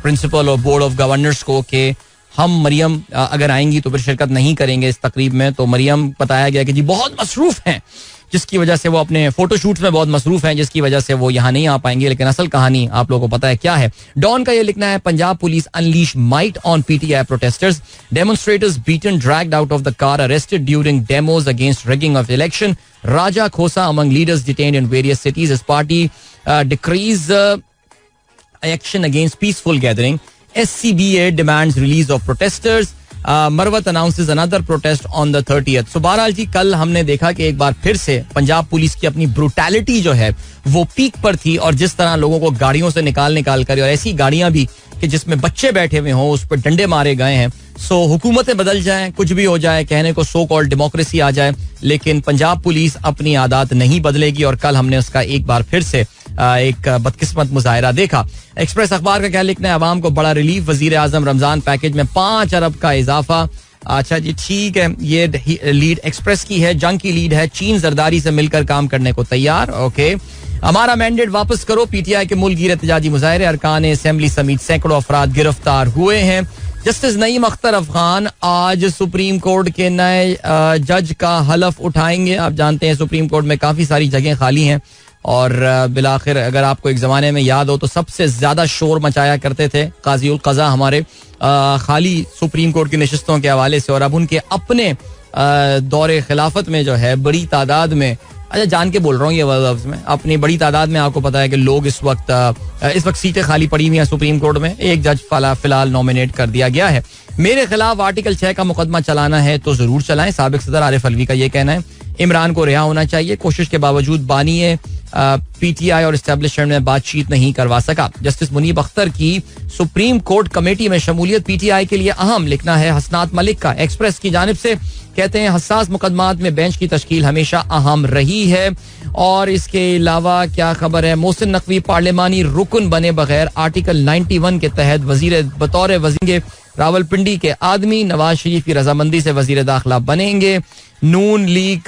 प्रिंसिपल और बोर्ड ऑफ गवर्नर्स को कि हम मरियम अगर आएंगी तो फिर शिरकत नहीं करेंगे इस तकरीब में. तो मरियम बताया गया कि जी बहुत मसरूफ हैं, जिसकी वजह से वो अपने फोटोशूट्स में बहुत मसरूफ हैं, जिसकी वजह से वो यहाँ नहीं आ पाएंगे. लेकिन असल कहानी आप लोगों को पता है क्या है. डॉन का ये लिखना है, Punjab police unleash might on PTI protesters. Demonstrators beaten dragged out of the car, arrested during demos against rigging of election. Raja Khosa among leaders detained in various cities as party decries action against peaceful gathering. SCBA demands release of protesters. Marwat announces another protest on the 30th. So बहरहाल जी कल हमने देखा कि एक बार फिर से पंजाब पुलिस की अपनी ब्रूटैलिटी जो है वो पीक पर थी और जिस तरह लोगों को गाड़ियों से निकाल कर, और ऐसी गाड़ियां भी कि जिसमें बच्चे बैठे हुए हों उस पर डंडे मारे गए हैं. सो हुकूमतें बदल जाएं, कुछ भी हो जाए, कहने को सो कॉल्ड डेमोक्रेसी आ जाए, लेकिन पंजाब पुलिस अपनी आदत नहीं बदलेगी. और कल हमने उसका एक बार फिर से एक बदकिस्मत मुजाहिरा देखा. एक्सप्रेस अखबार का क्या लिखना है, अवाम को बड़ा रिलीफ, वजीर आजम रमजान पैकेज में 5 अरब का इजाफा. अच्छा जी ठीक है, ये लीड एक्सप्रेस की है, जंग की लीड है, चीन जरदारी से मिलकर काम करने को तैयार. ओके, हमारा मैंडेट वापस करो. PTI के मुल्की एहतजाजी मुजाहरे, अरकान असेंबली समेत सैकड़ों अफराद गिरफ्तार हुए हैं. जस्टिस नईम अख्तर अफगान आज सुप्रीम कोर्ट के नए जज का हलफ उठाएंगे. आप जानते हैं सुप्रीम कोर्ट में काफी सारी जगह खाली हैं और बिलाखिर अगर आपको एक जमाने में याद हो तो सबसे ज्यादा शोर मचाया करते थे काजी उल कज़ा हमारे खाली सुप्रीम कोर्ट की नशिस्तों के हवाले से. और अब उनके अपने दौरे खिलाफत में जो है बड़ी तादाद में, अच्छा जान के बोल रहा हूँ ये लफ्ज़ में, अपनी बड़ी तादाद में आपको पता है कि लोग इस वक्त सीटें खाली पड़ी हुई हैं सुप्रीम कोर्ट में. एक जज फिलहाल नॉमिनेट कर दिया गया है. मेरे खिलाफ आर्टिकल 6 का मुकदमा चलाना है तो जरूर चलाएं. साबिक सदर आरिफ अलवी का ये कहना है. इमरान को रिहा होना चाहिए, कोशिश के बावजूद बानी PTI और एस्टेब्लिशमेंट में बातचीत नहीं करवा सका. जस्टिस मुनीब अख्तर की सुप्रीम कोर्ट कमेटी में शमूलियत PTI के लिए अहम, लिखना है हसनात मलिक का एक्सप्रेस की जानिब से. कहते हैं हसास मुकदमात में बेंच की तश्कील हमेशा अहम रही है. और इसके अलावा क्या खबर है, मोहसिन नकवी पार्लिमानी रुकन बने बगैर आर्टिकल 91 के तहत वजीर बतौर वजीर रावलपिंडी के आदमी, नवाज शरीफ की रजामंदी से वजीर दाखिला बनेंगे. नून लीग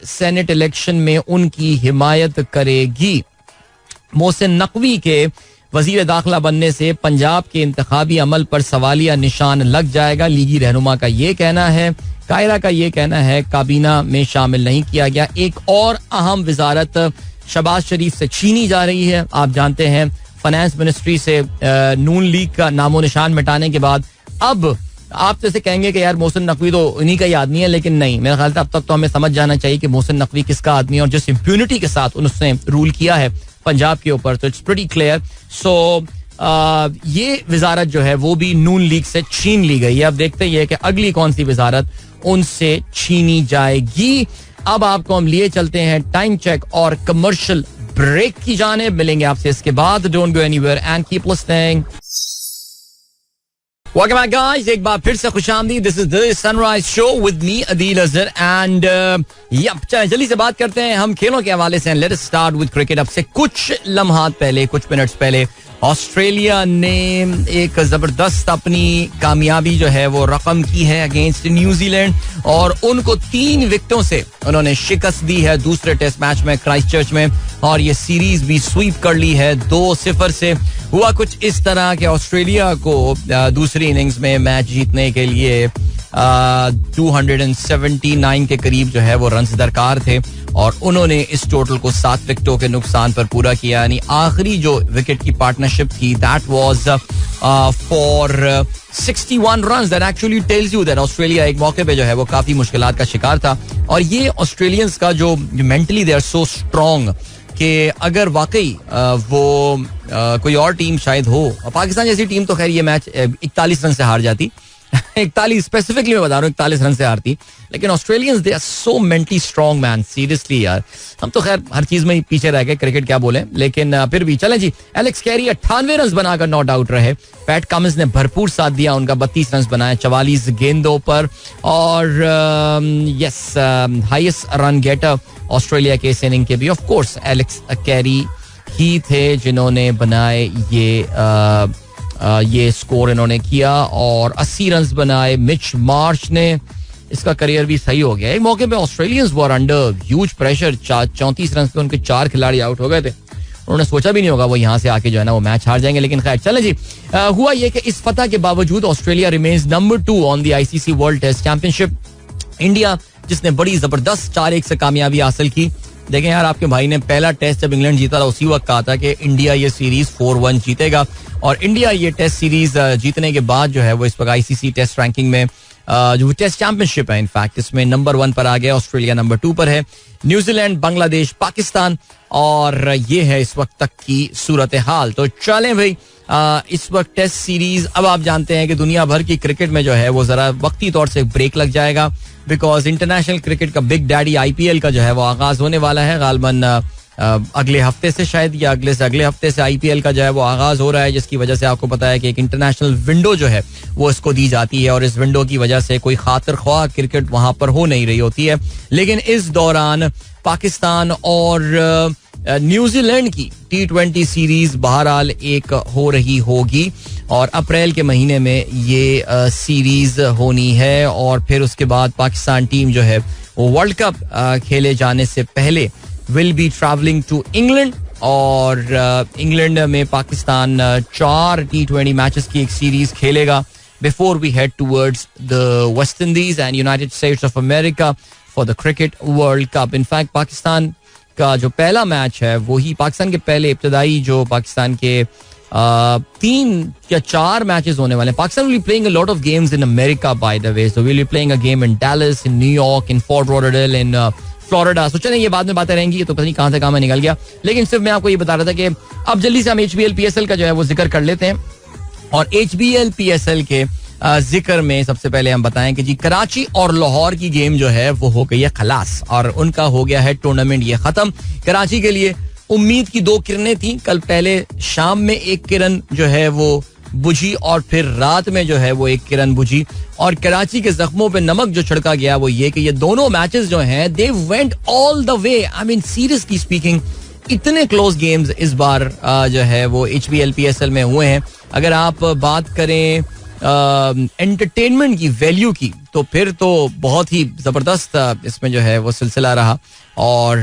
सेनेट इलेक्शन में उनकी हिमायत करेगी. मोहसिन नकवी के वजीर दाखिला बनने से पंजाब के इंतखाबी अमल पर सवालिया निशान लग जाएगा, लीगी रहनुमा का ये कहना है. कायरा का ये कहना है काबीना में शामिल नहीं किया गया. एक और अहम वजारत शहबाज शरीफ से छीनी जा रही है. आप जानते हैं फाइनेंस मिनिस्ट्री से नून लीग का नामो निशान मिटाने के बाद अब आप जैसे कहेंगे कि यार मोहसिन नकवी तो उन्हीं का ही आदमी है, लेकिन नहीं, मेरे ख्याल से अब तक तो हमें समझ जाना चाहिए कि मोहसिन नकवी किसका आदमी है और जिस इम्प्यूनिटी के साथ उसने रूल किया है पंजाब के ऊपर, तो इट्स प्रीटी क्लियर. सो ये वजारत जो है वो भी नून लीग से छीन ली गई है. अब देखते ही है कि अगली कौन सी वजारत उनसे छीनी जाएगी. अब आपको हम लिए चलते हैं टाइम चेक और कमर्शियल ब्रेक की जाने. मिलेंगे आपसे इसके बाद. Don't go anywhere and keep listening. Welcome back guys, एक बार फिर से खुशामदीद. This is the sunrise show with me Adeel Azhar and चलिए जल्दी से बात करते हैं हम खेलों के हवाले से. Let's start with cricket. अब से कुछ लम्हात पहले, कुछ मिनट्स पहले ऑस्ट्रेलिया ने एक जबरदस्त अपनी कामयाबी जो है वो रकम की है अगेंस्ट न्यूजीलैंड और उनको 3 विकेटों से उन्होंने शिकस्त दी है दूसरे टेस्ट मैच में क्राइस्टचर्च में और ये सीरीज भी स्वीप कर ली है 2-0 से। हुआ कुछ इस तरह कि ऑस्ट्रेलिया को दूसरी इनिंग्स में मैच जीतने के लिए 279 के करीब जो है वो रन्स दरकार थे और उन्होंने इस टोटल को 7 विकेटों के नुकसान पर पूरा किया। यानी आखिरी जो विकेट की पार्टनरशिप थी that was for 61 runs. That actually tells you that Australia एक मौके पे जो है वो काफी मुश्किलात का शिकार था और ये ऑस्ट्रेलियंस का जो mentally they are so strong कि अगर वाकई वो कोई और टीम शायद हो, पाकिस्तान जैसी टीम तो खैर ये मैच 41 रन से हार जाती 41 स्पेसिफिकली मैं बता रहा हूँ 41 रन से हारती, लेकिन Australians they are so mentally strong man, seriously यार। हम तो खैर हर चीज में ही पीछे रह गए, क्रिकेट क्या बोले, लेकिन फिर भी चलें जी। एलेक्स कैरी 98 रन बनाकर नॉट आउट रहे। पैट कमिंस ने भरपूर साथ दिया, उनका 32 रन बनाए 44 गेंदों पर और yes highest run getter Australia के इस इनिंग के भी ऑफ कोर्स एलेक्स कैरी ही थे जिन्होंने बनाए ये स्कोर इन्होंने किया और 80 रन बनाए। मिच मार्श ने, इसका करियर भी सही हो गया। एक मौके पे ऑस्ट्रेलियंस वर अंडर ह्यूज प्रेशर, 34 रन पे उनके 4 खिलाड़ी आउट हो गए थे। उन्होंने सोचा भी नहीं होगा वो यहाँ से आके जो है ना वो मैच हार जाएंगे, लेकिन खैर चले जी। हुआ ये कि इस फतह के बावजूद Australia remains number 2 on the ICC World Test Championship. India जिसने बड़ी जबरदस्त 4-1 से कामयाबी हासिल की। देखें यार, आपके भाई ने पहला टेस्ट जब इंग्लैंड जीता था उसी वक्त कहा था कि इंडिया ये सीरीज 4-1 जीतेगा और इंडिया ये टेस्ट सीरीज जीतने के बाद जो है वो इस वक्त आईसीसी टेस्ट रैंकिंग में जो टेस्ट चैंपियनशिप है इनफैक्ट इसमें नंबर 1 पर आ गया। ऑस्ट्रेलिया नंबर 2 पर है, न्यूजीलैंड, बांग्लादेश, पाकिस्तान और ये है इस वक्त तक की सूरत हाल। तो चलें भाई, इस वक्त टेस्ट सीरीज, अब आप जानते हैं कि दुनिया भर की क्रिकेट में जो है वो जरा वक्ती तौर से ब्रेक लग जाएगा बिकॉज इंटरनेशनल क्रिकेट का बिग डैडी आईपीएल का जो है वो आगाज होने वाला है। गालबन अगले हफ्ते से शायद या अगले से अगले हफ्ते से आईपीएल का जो है वो आगाज हो रहा है, जिसकी वजह से आपको पता है कि एक इंटरनेशनल विंडो जो है वो इसको दी जाती है और इस विंडो की वजह से कोई खातिर ख्वाह क्रिकेट वहां पर हो नहीं रही होती है। लेकिन इस दौरान पाकिस्तान और न्यूजीलैंड की T20 सीरीज बहरहाल एक हो रही होगी और अप्रैल के महीने में ये सीरीज होनी है और फिर उसके बाद पाकिस्तान टीम जो है वो वर्ल्ड कप खेले जाने से पहले will be travelling to England और इंग्लैंड में पाकिस्तान 4 T20 मैचेस की एक सीरीज खेलेगा before we head towards the West Indies and United States of America for the cricket World Cup. In fact Pakistan का जो पहला मैच है वही पाकिस्तान के पहले इब्तदाई जो पाकिस्तान के 3 या 4 मैचेस होने वाले हैं। Pakistan will be playing a lot of games in America bye the way, so will be playing a game in Dallas, in New York, in fort Lauderdale, in Florida. तो चलें ये बाद में बातें रहेंगी, ये तो पता नहीं कहां से कहां में निकल गया, लेकिन सिर्फ मैं आपको ये बता रहा था कि अब जल्दी से हम HBL PSL का जो है वो जिक्र कर लेते हैं। और HBL PSL के जिक्र में सबसे पहले हम बताएं कि जी कराची और लाहौर की गेम जो है वो हो गई है खलास और उनका हो गया है टूर्नामेंट ये खत्म। कराची के लिए उम्मीद की 2 किरणें थी, कल पहले शाम में 1 किरण जो है वो बुझी और फिर रात में जो है वो 1 किरण बुझी और कराची के जख्मों पे नमक जो छिड़का गया वो ये कि ये दोनों मैचेस जो हैं they went all the way. I mean seriously speaking इतने क्लोज गेम्स इस बार जो है वो HBL PSL में हुए हैं। अगर आप बात करें एंटरटेनमेंट की वैल्यू की तो फिर तो बहुत ही जबरदस्त इसमें जो है वो सिलसिला रहा और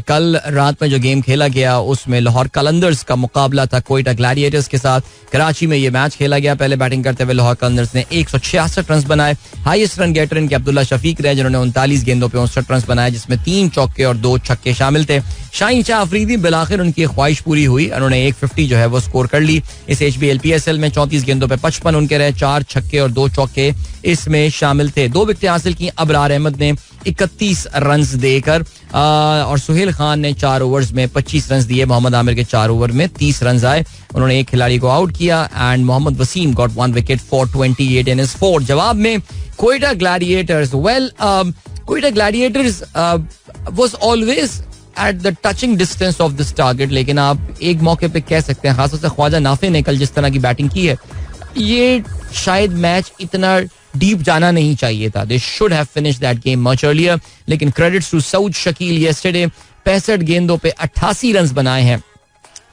कल रात में जो गेम खेला गया उसमें लाहौर कलंदर्स का मुकाबला था कोयटा ग्लैडिएटर्स के साथ। कराची में ये मैच खेला गया, पहले बैटिंग करते हुए लाहौर कलंदर्स ने 166 रन बनाए। हाईएस्ट रन गेटर इनके अब्दुल्ला शफीक रहे जिन्होंने 39 गेंदों पे 59 रन बनाए जिसमें 3 चौके और 2 छक्के शामिल थे। शाहीन शाह अफरीदी बिलाखिर उनकी ख्वाहिश पूरी हुई, उन्होंने 150 जो है वो स्कोर कर ली। इस HBL PSL में 34 गेंदों पे 55 उनके रहे, 4 छक्के और 2 चौके इसमें शामिल थे। 2 विकेटें हासिल की अबरार अहमद ने 31 रन देकर और सुहेल खान ने 4 ओवर्स में 25 रन दिए। मोहम्मद आमिर के 4 ओवर में 30 रन आए, उन्होंने 1 खिलाड़ी को आउट किया and Mohammad Wasim got 1 wicket for 28 in his 4। जवाब में Quetta Gladiators, Quetta Gladiators was always at the touching distance of this target, लेकिन आप एक मौके पे कह सकते हैं खासतौर से ख्वाजा नाफे ने कल जिस तरह की बैटिंग की है ये शायद मैच इतना डीप जाना नहीं चाहिए था। They should have finished that game much earlier, लेकिन credits to Saud Shakeel yesterday 65 गेंदों पे 88 रन बनाए हैं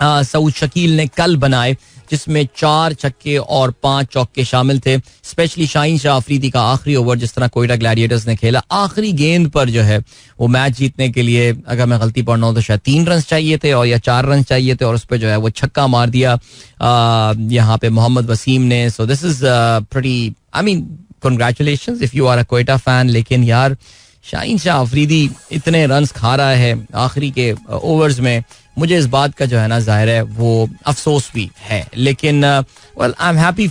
सऊद शकील ने कल बनाए, जिसमें 4 छक्के और 5 चौके शामिल थे. स्पेशली शाहीन शाह अफरीदी का आखिरी ओवर जिस तरह कोयटा ग्लैडिएटर्स ने खेला, आखिरी गेंद पर जो है वो मैच जीतने के लिए, अगर मैं गलती पढ़ रहा हूँ तो शायद 3 रन चाहिए थे और या 4 रन चाहिए थे, और उस पर जो है वो छक्का मार दिया यहाँ पे मोहम्मद वसीम ने. So this is pretty, I mean congratulations if you are a Quetta fan. लेकिन यार शाहीन शाह अफरीदी इतने रन्स खा रहा है आखिरी के ओवर्स में, मुझे इस बात का जो है ना जाहिर है वो अफसोस भी है. लेकिन well I am happy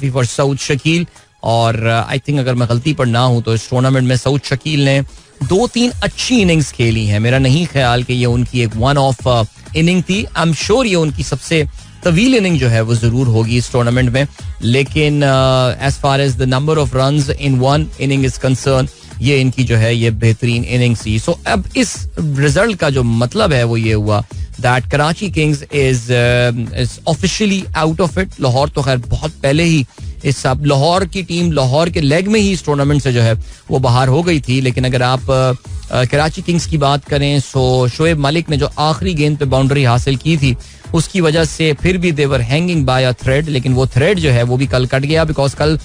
for Saud Shakeel. और आई थिंक अगर मैं गलती पर ना हूं तो इस टूर्नामेंट में सऊद शकील ने 2-3 अच्छी इनिंग्स खेली हैं. मेरा नहीं ख्याल कि ये उनकी एक वन ऑफ इनिंग थी. आई एम श्योर ये उनकी सबसे तवील इनिंग जो है वो जरूर होगी इस टूर्नामेंट में. लेकिन as far as the number of runs in one inning is concern, ये इनकी जो है ये बेहतरीन इनिंग्स थी. सो अब इस रिजल्ट का जो मतलब है वो ये हुआ that Karachi Kings is officially out of it. Lahore तो खैर बहुत पहले ही इस सब, लाहौर की टीम लाहौर के लेग में ही इस टूर्नामेंट से जो है वो बाहर हो गई थी. लेकिन अगर आप कराची किंग्स की बात करें, सो शोएब मलिक ने जो आखिरी गेंद पे बाउंड्री हासिल की थी उसकी वजह से फिर भी देवर हैंगिंग बाय अ थ्रेड. लेकिन वो थ्रेड जो है वो भी कल कट गया, बिकॉज कल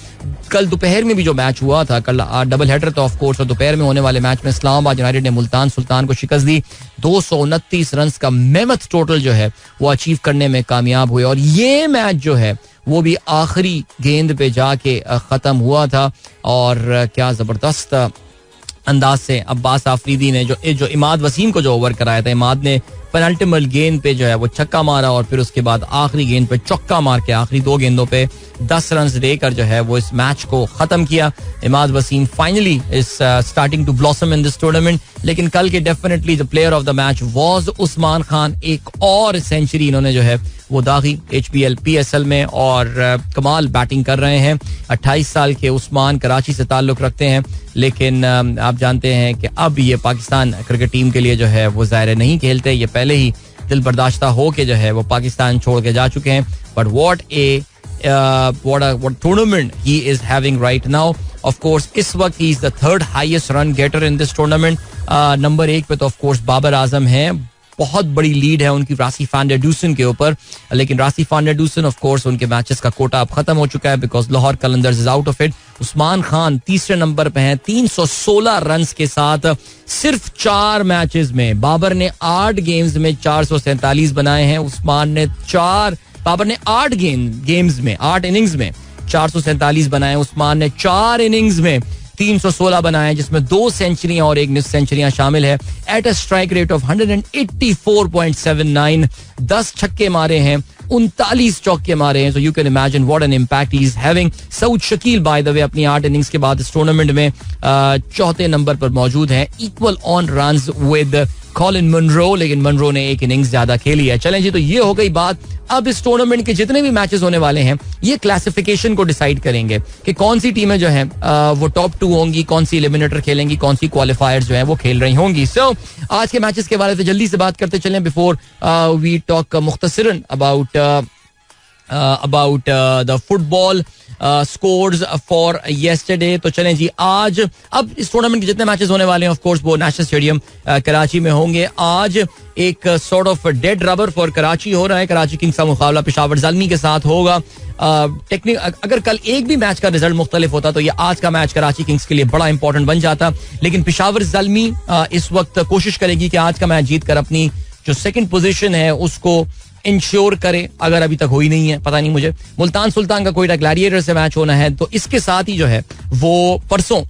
दोपहर में भी जो मैच हुआ था, कल डबल हेडर था ऑफ कोर्स, और दोपहर में होने वाले मैच में इस्लामाबाद यूनाइटेड ने मुल्तान सुल्तान को शिकस्त दी. 229 रन का मेमथ टोटल जो है वो अचीव करने में कामयाब हुए. और ये मैच जो है वो भी आखिरी गेंद पे जाके खत्म हुआ था. और क्या जबरदस्त अंदाज से अब्बास आफरीदी ने जो इमाद वसीम को जो ओवर कराया था, इमाद ने पेनल्टिमल गेंद पे जो है वो छक्का मारा और फिर उसके बाद आखिरी गेंद पे चौका मार के आखिरी 2 गेंदों पे 10 रन देकर जो है वो इस मैच को खत्म किया. Imad Wasim finally is starting to blossom in this tournament. लेकिन कल के definitely the player of the match was Usman Khan. एक और सेंचुरी इन्होंने जो है वो दागी HPL PSL में, और कमाल बैटिंग कर रहे हैं. 28 साल के उस्मान कराची से ताल्लुक रखते हैं, लेकिन आप जानते हैं कि अब ये पाकिस्तान क्रिकेट टीम के लिए जो है वो ज़ाहिर नहीं खेलते. ये पहले ही दिल बर्दाश्ता हो के जो है वो पाकिस्तान छोड़ के जा चुके हैं. But what tournament he is having right now. Of course इस वक्त he is the 3rd highest run getter in this tournament. Number 1 पे तो ऑफ कोर्स बाबर आजम है. बहुत बड़ी लीड है उनकी रासी फान डे डूसन के ऊपर. लेकिन रासी फान डे डूसन ऑफ कोर्स उनके मैचेस का कोटा अब खत्म हो चुका है, because Lahore Qalandars is out of it. Usman Khan तीसरे नंबर पे हैं 316 रन के साथ सिर्फ 4 मैचेस में. बाबर ने 8 गेम्स में 447 बनाए हैं. बाबर ने 8 गेम्स में 8 इनिंग्स में 447 बनाए. उस्मान ने 4 इनिंग्स में 316 बनाए, जिसमें 2 सेंचुरियां और 1 मिस सेंचुरियां शामिल है. At a strike rate of 184.79. 10 छक्के मारे हैं, 39 चौके मारे हैं. So you can imagine what an impact he is having. Saud Shakeel bye the वे अपनी 8 इनिंग्स के बाद इस टूर्नामेंट में 4थे नंबर पर मौजूद हैं, equal on runs with Colin Munro. लेकिन मनरो ने 1 इनिंग्स ज्यादा खेली है. चलें जी, तो ये हो गई बात. अब इस टूर्नामेंट के जितने भी मैचेस होने वाले हैं ये क्लासिफिकेशन को डिसाइड करेंगे कि कौन सी टीमें जो हैं वो टॉप 2 होंगी, कौन सी एलिमिनेटर खेलेंगी, कौन सी क्वालिफायर्स जो हैं वो खेल रही होंगी. सो आज के मैचेस के बारे में जल्दी से बात करते चलें बिफोर वी टॉक मुख्तसरन about the football scores for yesterday. तो चलें जी, आज अब इस टूर्नामेंट के जितने मैचेस होने वाले हैं ऑफ कोर्स वो नेशनल स्टेडियम कराची में होंगे. आज एक sort of dead rubber for Karachi हो रहा है. कराची किंग्स का मुकाबला पेशावर ज़ल्मी के साथ होगा. अगर कल एक भी मैच का रिजल्ट मुख्तलिफ होता तो ये आज का मैच कराची किंग्स के लिए बड़ा इंपॉर्टेंट बन जाता. लेकिन पेशावर ज़ल्मी इस वक्त कोशिश करेगी कि आज का मैच जीत कर अपनी जो सेकंड पोजीशन है उसको इंश्योर करे. अगर अभी तक हुई नहीं है, पता नहीं मुझे. मुल्तान सुल्तान का कोयटा ग्लैडिएटर से मैच होना है, तो इसके साथ ही जो है वो परसों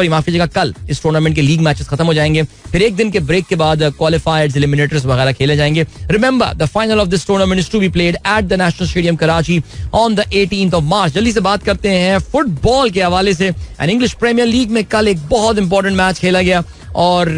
माफ कीजिएगा, कल इस टूर्नामेंट के लीग मैचेस खत्म हो जाएंगे. फिर एक दिन के ब्रेक के बाद क्वालिफायर्स, एलिमिनेटर्स वगैरह खेले जाएंगे. Remember the final of this tournament is to be played at the National Stadium Karachi on the 18th of March. जल्दी से बात करते हैं फुटबॉल के हवाले से. एंड इंग्लिश प्रीमियर लीग में कल एक बहुत इंपॉर्टेंट मैच खेला गया और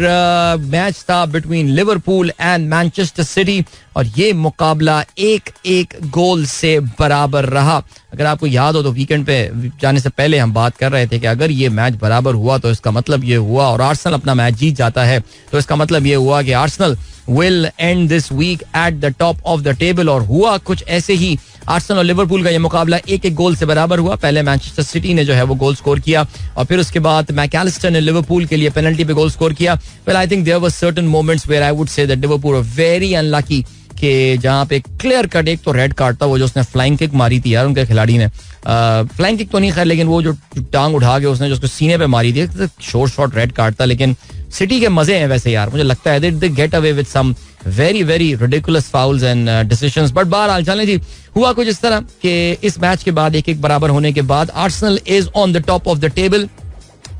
मैच था between Liverpool and Manchester city, और ये मुकाबला 1-1 गोल से बराबर रहा. अगर आपको याद हो तो वीकेंड पे जाने से पहले हम बात कर रहे थे कि अगर ये मैच बराबर हुआ तो इसका मतलब ये हुआ, और आर्सेनल अपना मैच जीत जाता है तो इसका मतलब ये हुआ कि Arsenal will end this week at the top of the table. और हुआ कुछ ऐसे ही. आर्सेनल और लिवरपूल का ये मुकाबला 1-1 गोल से बराबर हुआ. पहले मैनचेस्टर सिटी ने जो है वो गोल स्कोर किया और फिर उसके बाद मैकएलिस्टर ने लिवरपूल के लिए पेनल्टी पे गोल स्कोर किया. Well I think there were certain moments where I would say that Liverpool were very unlucky कि जहां पे क्लियर कट एक तो रेड कार्ड था, वो जो उसने फ्लाइंग किक मारी थी यार उनके खिलाड़ी ने. फ्लाइंग किक तो नहीं खैर, लेकिन वो जो टांग उठा के उसने जो उसको सीने पे मारी थी, शॉर्ट शॉर्ट रेड कार्ड था. लेकिन सिटी के मजे हैं वैसे यार, मुझे लगता है they get away with some very very ridiculous fouls and decisions. But बहरहाल चलें जी, हुआ कुछ इस तरह कि इस मैच के बाद 1-1 बराबर होने के बाद Arsenal is on the top of the table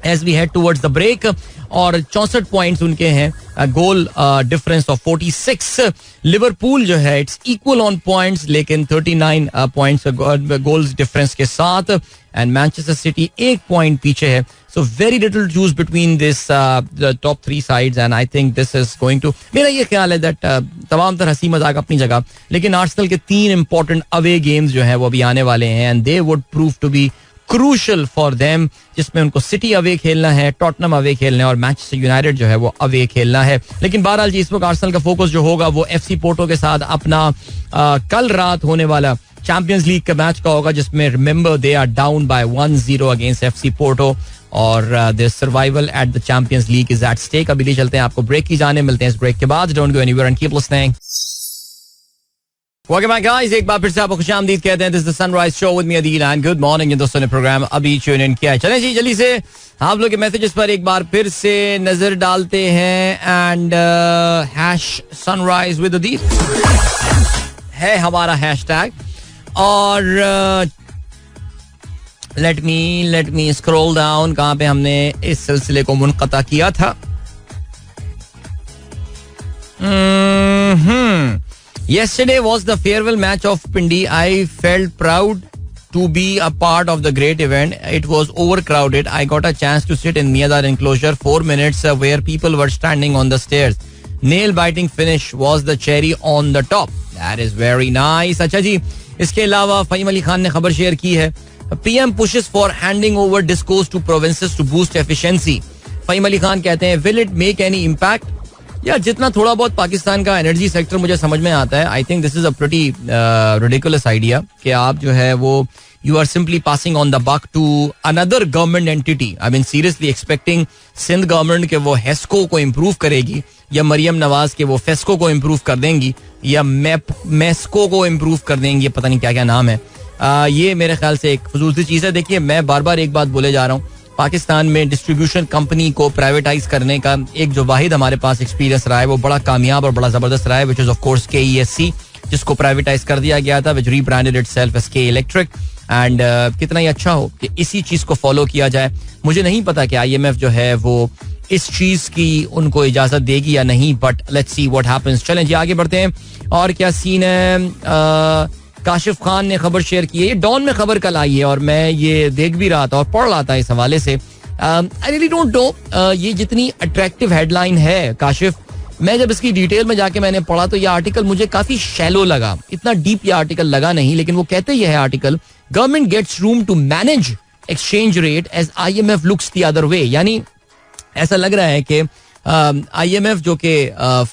as we head towards the break और 64 पॉइंट्स उनके हैं, गोल डिफरेंस ऑफ 46. लिवरपूल जो है इट्स इक्वल ऑन पॉइंट्स लेकिन 39 पॉइंट्स गोल्स डिफरेंस के साथ. एंड मैनचेस्टर सिटी 1 पॉइंट पीछे है. So very little choose between this top 3 sides and I think this is going to, मेरा ये ख्याल है दैट तमाम तरह हंसी मजाक अपनी जगह, लेकिन आर्सेनल के 3 इंपॉर्टेंट अवे गेम्स जो है वो अभी आने वाले हैं and they would prove to be crucial for them, जिसमें उनको सिटी अवे खेलना है, टॉटनम अवे खेलना है और मैनचेस्टर यूनाइटेड जो है वो अवे खेलना है. लेकिन बहरहाल जी इस वक्त आर्सेनल का फोकस जो होगा वो एफसी पोर्टो के साथ अपना कल रात होने वाला चैंपियंस लीग का मैच का होगा, जिसमें remember they are down by 1-0 against FC Porto और their survival at the Champions League is at stake. अभी चलते हैं आपको ब्रेक की जाने, मिलते हैं इस ब्रेक के बाद. Don't go anywhere and keep listening. Welcome back guys, एक बार फिर से आपको खुशामदीद कहते हैं. This is the Sunrise Show with me Adil and good morning. दोस्तों ने प्रोग्राम अभी ट्यून इन किया है. चलें जी जल्दी से आप लोग के मैसेजेस पर एक बार फिर से नजर डालते हैं एंड #sunrise with Adil है हमारा हैशटैग और लेट मी स्क्रॉल डाउन कहाँ पे हमने इस सिलसिले को मुनक़ता किया था. Yesterday was the farewell match of Pindi. I felt proud to be a part of the great event. It was overcrowded. I got a chance to sit in Miadar enclosure 4 minutes where people were standing on the stairs. Nail-biting finish was the cherry on the top. That is very nice. अच्छा जी, इसके अलावा फ़हीम अली खान ने खबर share की है. PM pushes for handing over discos to provinces to boost efficiency. Faheem Ali Khan कहते हैं will it make any impact? यार जितना थोड़ा बहुत पाकिस्तान का एनर्जी सेक्टर मुझे समझ में आता है, I think this is a pretty ridiculous idea कि आप जो है वो you are simply passing on the buck to another government entity. I mean seriously expecting Sindh government के वो हेस्को को इम्प्रूव करेगी या मरियम नवाज के वो फेस्को को इम्प्रूव कर देंगी या मेस्को को इम्प्रूव कर देंगी, पता नहीं क्या क्या नाम है. ये मेरे ख्याल से एक फजूल सी चीज़ है. देखिए मैं बार बार एक बात बोले जा रहा हूँ, पाकिस्तान में डिस्ट्रीब्यूशन कंपनी को प्राइवेटाइज करने का एक जो वाहिद हमारे पास एक्सपीरियंस रहा है वो बड़ा कामयाब और बड़ा जबरदस्त रहा है, which is of course KESC, जिसको प्राइवेटाइज कर दिया गया था, which rebranded itself as K electric. And कितना ही अच्छा हो कि इसी चीज को फॉलो किया जाए. मुझे नहीं पता कि IMF जो है वो इस चीज की उनको इजाजत देगी या नहीं, but let's see what happens. चलें जी आगे बढ़ते हैं. और क्या सीन है, काशिफ खान ने खबर शेयर की है. ये डॉन में खबर कल आई है और मैं ये देख भी रहा था और पढ़ रहा था इस हवाले से. आई रियली डोंट नो ये जितनी अट्रैक्टिव हेडलाइन है काशिफ, मैं जब इसकी डिटेल में जाके मैंने पढ़ा तो ये आर्टिकल मुझे काफी शैलो लगा, इतना डीप ये आर्टिकल लगा नहीं. लेकिन वो कहते ही है article, government gets room to manage exchange rate as IMF looks the other way. यानी ऐसा लग रहा है कि IMF जो कि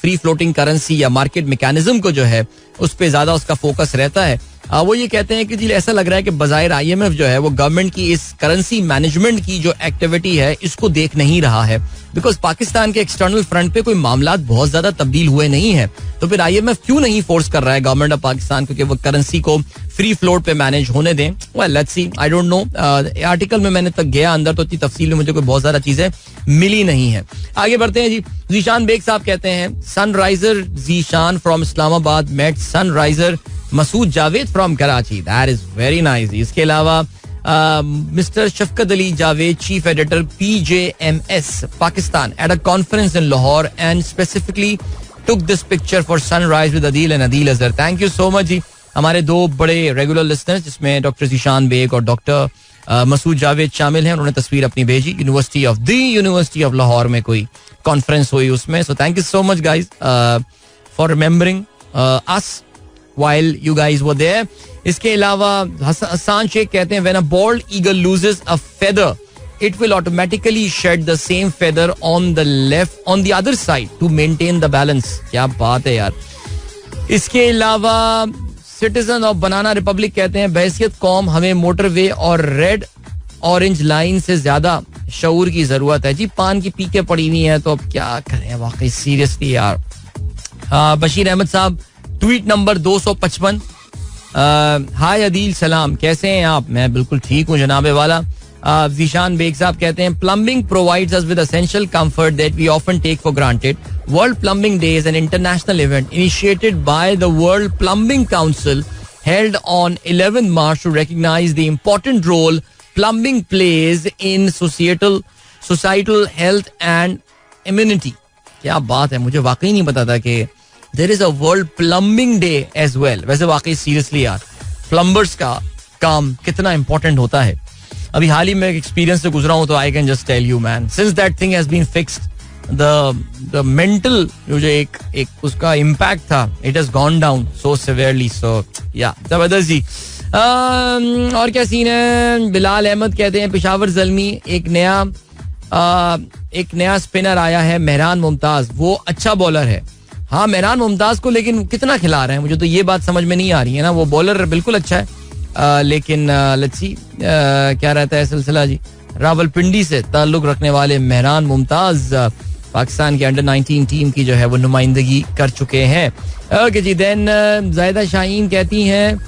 फ्री फ्लोटिंग करेंसी या मार्केट मैकेनिज्म को जो है उस पर ज्यादा उसका फोकस रहता है. वो ये कहते हैं कि जी ऐसा लग रहा है कि बजाय IMF जो है वो गवर्नमेंट की इस करेंसी मैनेजमेंट की जो एक्टिविटी है इसको देख नहीं रहा है, बिकॉज पाकिस्तान के एक्सटर्नल फ्रंट पे कोई मामला बहुत ज्यादा तब्दील हुए नहीं है. तो फिर IMF क्यों नहीं फोर्स कर रहा है गवर्नमेंट ऑफ पाकिस्तान क्योंकि वो करेंसी को फ्री फ्लोट पे मैनेज होने दें. Well let's see, I don't no. Article में मैंने तक गया अंदर तो इतनी तफसील में मुझे कोई बहुत ज्यादा चीजें मिली नहीं है. आगे बढ़ते हैं जी. जीशान बेग साहब कहते हैं, sunriser Zeeshan from Islamabad met sunriser Masood Javed from Karachi. That is very nice. इसके अलावा mister Shafqat Ali Javed, chief editor PJMS Pakistan, at a conference in Lahore and specifically took this picture for Sunrise with Adil and Adil Azhar. Thank you so much जी. हमारे 2 बड़े regular listeners जिसमें doctor Zeeshan bag और doctor Masood Javed शामिल हैं, उन्होंने तस्वीर अपनी भेजी. यूनिवर्सिटी ऑफ लाहौर में कोई कॉन्फ्रेंस हुई उसमें. सो thank you so much guys for remembering us while you guys were there. इसके अलावा हसन शेख कहते हैं, when a bald eagle loses a feather it will automatically shed the same feather on the other side to maintain the balance. क्या बात है यार. इसके अलावा सिटीजन ऑफ बनाना रिपब्लिक कहते हैं बहैसियत कौम हमें मोटरवे और रेड ऑरेंज लाइन से ज्यादा शऊर की जरूरत है. जी पान की पीके पड़ी हुई है तो अब क्या करें वाकई सीरियसली यार. बशीर अहमद साहब ट्वीट नंबर 255. हाय अदील सलाम, कैसे हैं आप? मैं बिल्कुल ठीक हूँ जनाबे वाला. जीशान बेग साहब कहते हैं plumbing provides us with essential comfort that we often take for granted. World Plumbing Day is an international event initiated by the World Plumbing Council held on 11 March to recognize the important role plumbing plays in societal health and immunity. क्या बात है, मुझे वाकई नहीं पता था कि there is a world plumbing day as well. वैसे वाकई सीरियसली यार प्लम्बर्स का काम कितना इंपॉर्टेंट होता है. अभी हाल ही में एक एक्सपीरियंस से गुजरा हूं तो I can just tell you man, since that thing has been fixed the mental जो एक उसका इम्पैक्ट था it has gone down so severely. So yeah जबरदस्त जी. और क्या सीन है. बिलाल अहमद कहते हैं पेशावर ज़ल्मी एक नया स्पिनर आया है मेहरान मुमताज, वो अच्छा बॉलर है. हाँ मेहरान मुमताज को लेकिन कितना खिला रहे हैं मुझे तो ये बात समझ में नहीं आ रही है ना. वो बॉलर बिल्कुल अच्छा है लेकिन लेट्स सी क्या रहता है सिलसिला जी. रावलपिंडी से ताल्लुक रखने वाले मेहरान मुमताज पाकिस्तान के अंडर 19 टीम की जो है वो नुमाइंदगी कर चुके हैं. ओके जी. देन जायदा शाहीन कहती हैं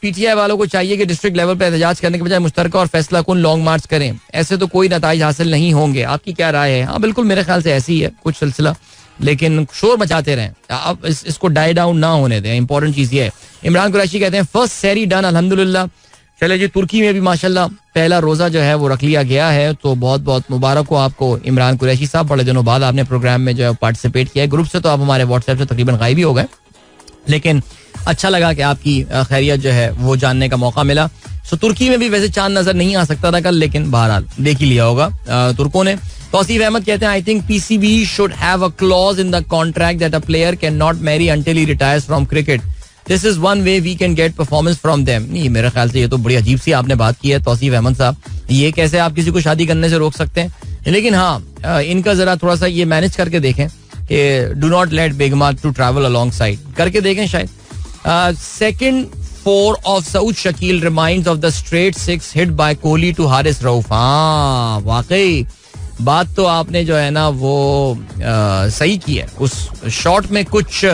पीटीआई वालों को चाहिए कि डिस्ट्रिक्ट लेवल पर एहतजाज करने के बजाय मुश्तरका और फैसला कुन लॉन्ग मार्च करें, ऐसे तो कोई नताइज हासिल नहीं होंगे. आपकी क्या राय है? हाँ बिल्कुल मेरे ख्याल से ऐसी है कुछ सिलसिला, लेकिन शोर मचाते रहें, अब इसको डाई डाउन ना होने दें. इंपॉर्टेंट चीज ये है. इमरान कुरैशी कहते हैं फर्स्ट सैरी डन अल्हम्दुलिल्लाह. चले जी तुर्की में भी माशाल्लाह पहला रोजा जो है वो रख लिया गया है, तो बहुत बहुत मुबारक हो आपको इमरान कुरैशी साहब. बड़े दिनों बाद आपने प्रोग्राम में जो है पार्टिसिपेट किया है. ग्रुप से तो आप हमारे व्हाट्सएप से तकरीबन गायब ही हो गए, लेकिन अच्छा लगा कि आपकी खैरियत जो है वो जानने का मौका मिला. सो तुर्की में भी वैसे चांद नजर नहीं आ सकता था कल, लेकिन बहरहाल देख ही लिया होगा तुर्कों ने. तौसीफ अहमद कहते हैं I think PCB should have a clause in the contract that a player can not marry until he retires from cricket. This is one way we can get performance from them. नहीं मेरे ख्याल से ये तो बड़ी अजीब सी आपने बात की है तौसीफ अहमद साहब. ये कैसे आप किसी को शादी करने से रोक सकते हैं? लेकिन हाँ इनका जरा थोड़ा सा ये मैनेज करके देखें कि डू नॉट लेट बेगमा टू ट्रैवल अलोंग साइड करके देखें शायद. Second four of Saud Shakeel reminds of the straight six hit by Kohli to Haris Rauf. हाँ वाकई बात तो आपने जो है ना वो सही की है. उस शॉट में कुछ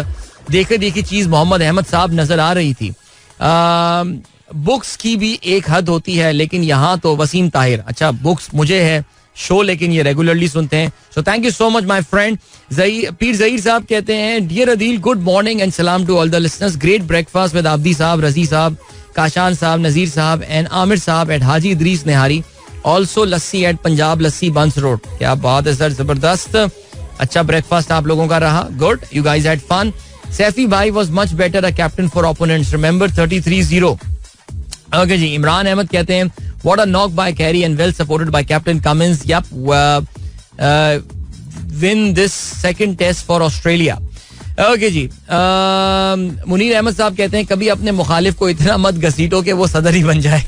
देखे देखी चीज मोहम्मद अहमद साहब नजर आ रही थी. बुक्स की भी एक हद होती है, लेकिन यहाँ तो वसीम ताहिर. अच्छा बुक्स मुझे है शो, लेकिन ये रेगुलरली सुनते हैं. So thank you so much my friend. Pir Zaheer sahab कहते हैं dear Adeel good morning and सलाम to all the listeners. Great breakfast with Abdi sahab, Razi साहब, काशान साहब, नजीर साहब एंड आमिर साहब एट हाजी इदरीस निहारी. ऑल्सो लस्सी एट पंजाब लस्सी बंस रोड. क्या बात है सर, जबरदस्त. अच्छा ब्रेकफास्ट आप लोगों का रहा. Good, you guys had fun. Saifi भाई was much better a captain for opponents. Remember 33-0. Okay ji. Imran Ahmed कहते हैं what a knock by Carey and well supported by Captain Cummins. Yep, win this second test for Australia. Okay जी. मुनीर अहमद साहब कहते हैं कभी अपने मुखालिफ को इतना मत घसीटो कि वो सदर ही बन जाए.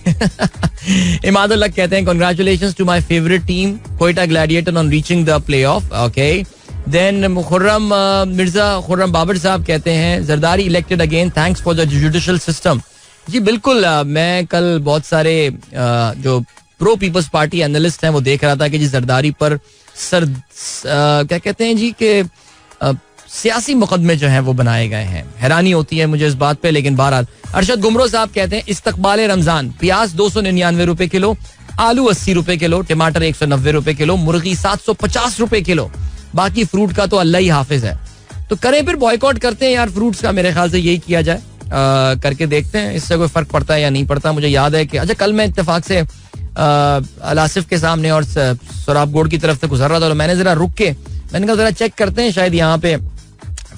इमादुल हक कहते हैं congratulations to my favorite team Quetta Gladiator on reaching the playoff. Okay. Then Khurram Mirza Khurram Babar साहब कहते हैं Zardari elected again, thanks for the judicial system. जी बिल्कुल. मैं कल बहुत सारे जो प्रो पीपल्स पार्टी एनालिस्ट हैं वो देख रहा था कि जी जरदारी पर क्या कहते हैं जी के सियासी मुकदमे जो हैं वो बनाए गए हैं. हैरानी होती है मुझे इस बात पे, लेकिन बहरहाल. अरशद गुमरो साहब कहते हैं इस्तकबाल रमजान प्याज 299 रुपए किलो, आलू 80 रुपए किलो, टमाटर 190 रुपए किलो, मुर्गी 750 रुपए किलो. बाकी फ्रूट का तो अल्लाह ही हाफिज है. तो करें फिर बॉयकॉट करते हैं यार फ्रूट्स का. मेरे ख्याल से यही किया जाए. करके देखते हैं इससे कोई फर्क पड़ता है या नहीं पड़ता. मुझे याद है कि अच्छा कल मैं इत्तेफाक से अलासिफ के सामने और सोराब गोड़ की तरफ से गुजर रहा था, तो मैंने जरा रुक के मैंने कहा जरा चेक करते हैं शायद यहाँ पे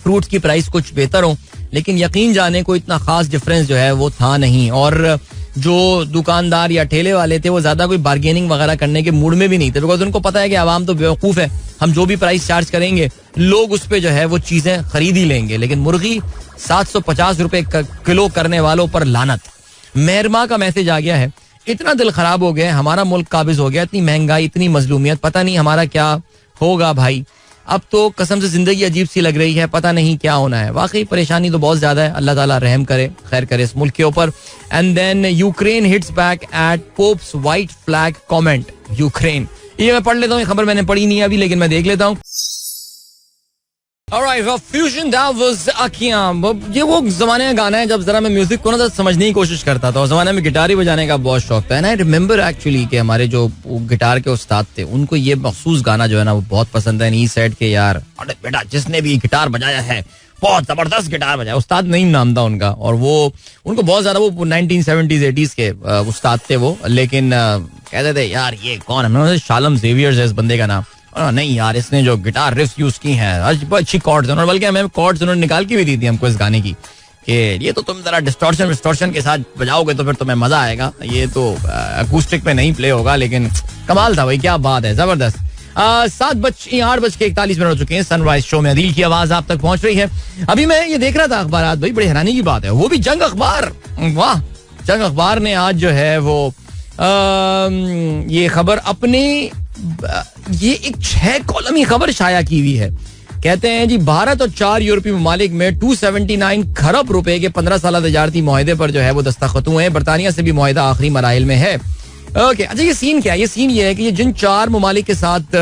फ्रूट्स की प्राइस कुछ बेहतर हो. लेकिन यकीन जाने को इतना खास डिफरेंस जो है वो था नहीं. और जो दुकानदार या ठेले वाले थे वो ज्यादा कोई बार्गेनिंग वगैरह करने के मूड में भी नहीं थे, बिकॉज उनको पता है कि आवाम तो बेवकूफ है, हम जो भी प्राइस चार्ज करेंगे लोग उस पर जो है वो चीजें खरीद ही लेंगे. लेकिन मुर्गी 750 रुपए किलो करने वालों पर लानत. मेहरमा का मैसेज आ गया है. इतना दिल खराब हो गया, हमारा मुल्क काबिज हो गया, इतनी महंगाई, इतनी मजलूमियत, पता नहीं हमारा क्या होगा भाई. अब तो कसम से जिंदगी अजीब सी लग रही है, पता नहीं क्या होना है. वाकई परेशानी तो बहुत ज्यादा है. अल्लाह ताला रहम करे, खैर करे इस मुल्क के ऊपर. And then Ukraine hits back at Pope's white flag comment. Ukraine, ये मैं पढ़ लेता हूँ, खबर मैंने पढ़ी नहीं है अभी, लेकिन मैं देख लेता हूँ. Alright, well, Fusion that was Akiyam. ये वो जमाने का गाना है जब जरा मैं म्यूजिक को ना समझने की कोशिश करता था, और जमाने में गिटार ही बजाने का बहुत शौक था. एंड आई रिमेंबर एक्चुअली कि हमारे जो गिटार के उस्ताद थे, उनको ये मखसूस गाना जो है ना वो बहुत पसंद है. ही सेड के यार अरे बेटा जिसने भी गिटार बजाया है बहुत जबरदस्त गिटार बजाया. उस्ताद नईम नाम था उनका, और वो उनको बहुत ज्यादा वो 1970s 80s के उस्ताद थे वो. लेकिन कहते थे यार ये कौन है, शालम जेवियर्स है इस बंदे का नाम. नहीं यार, इसने जो गिटार रिफ्स यूज की हैं अच्छी कॉर्ड्स, और बल्कि हमें कॉर्ड्स उन्होंने निकाल के भी दी थी हमको इस गाने की, कि ये तो तुम जरा डिस्टॉर्शन के साथ बजाओगे तो फिर तुम्हें मजा आएगा. ये तो अकूस्टिक पे नहीं प्ले होगा, लेकिन कमाल था भाई, क्या बात है, जबरदस्त. 8:41 हो चुके हैं. सनराइज शो में अदील की आवाज आप तक पहुंच रही है. अभी मैं ये देख रहा था अखबार, भाई बड़ी हैरानी की बात है, वो भी जंग अखबार. वाह, जंग अखबार ने आज जो है वो ये खबर अपने ये एक 6 कॉलमी खबर शाया की हुई है. कहते हैं जी भारत और 4 यूरोपीय ममालिक में 279 खरब रुपए के 15 साल तजारती मुआहदे पर जो है वो दस्तखत हुए हैं. बरतानिया से भी मुआहदा आखिरी मराइल में है. ओके, अच्छा ये सीन क्या है? ये सीन ये है कि ये जिन 4 ममालिक के साथ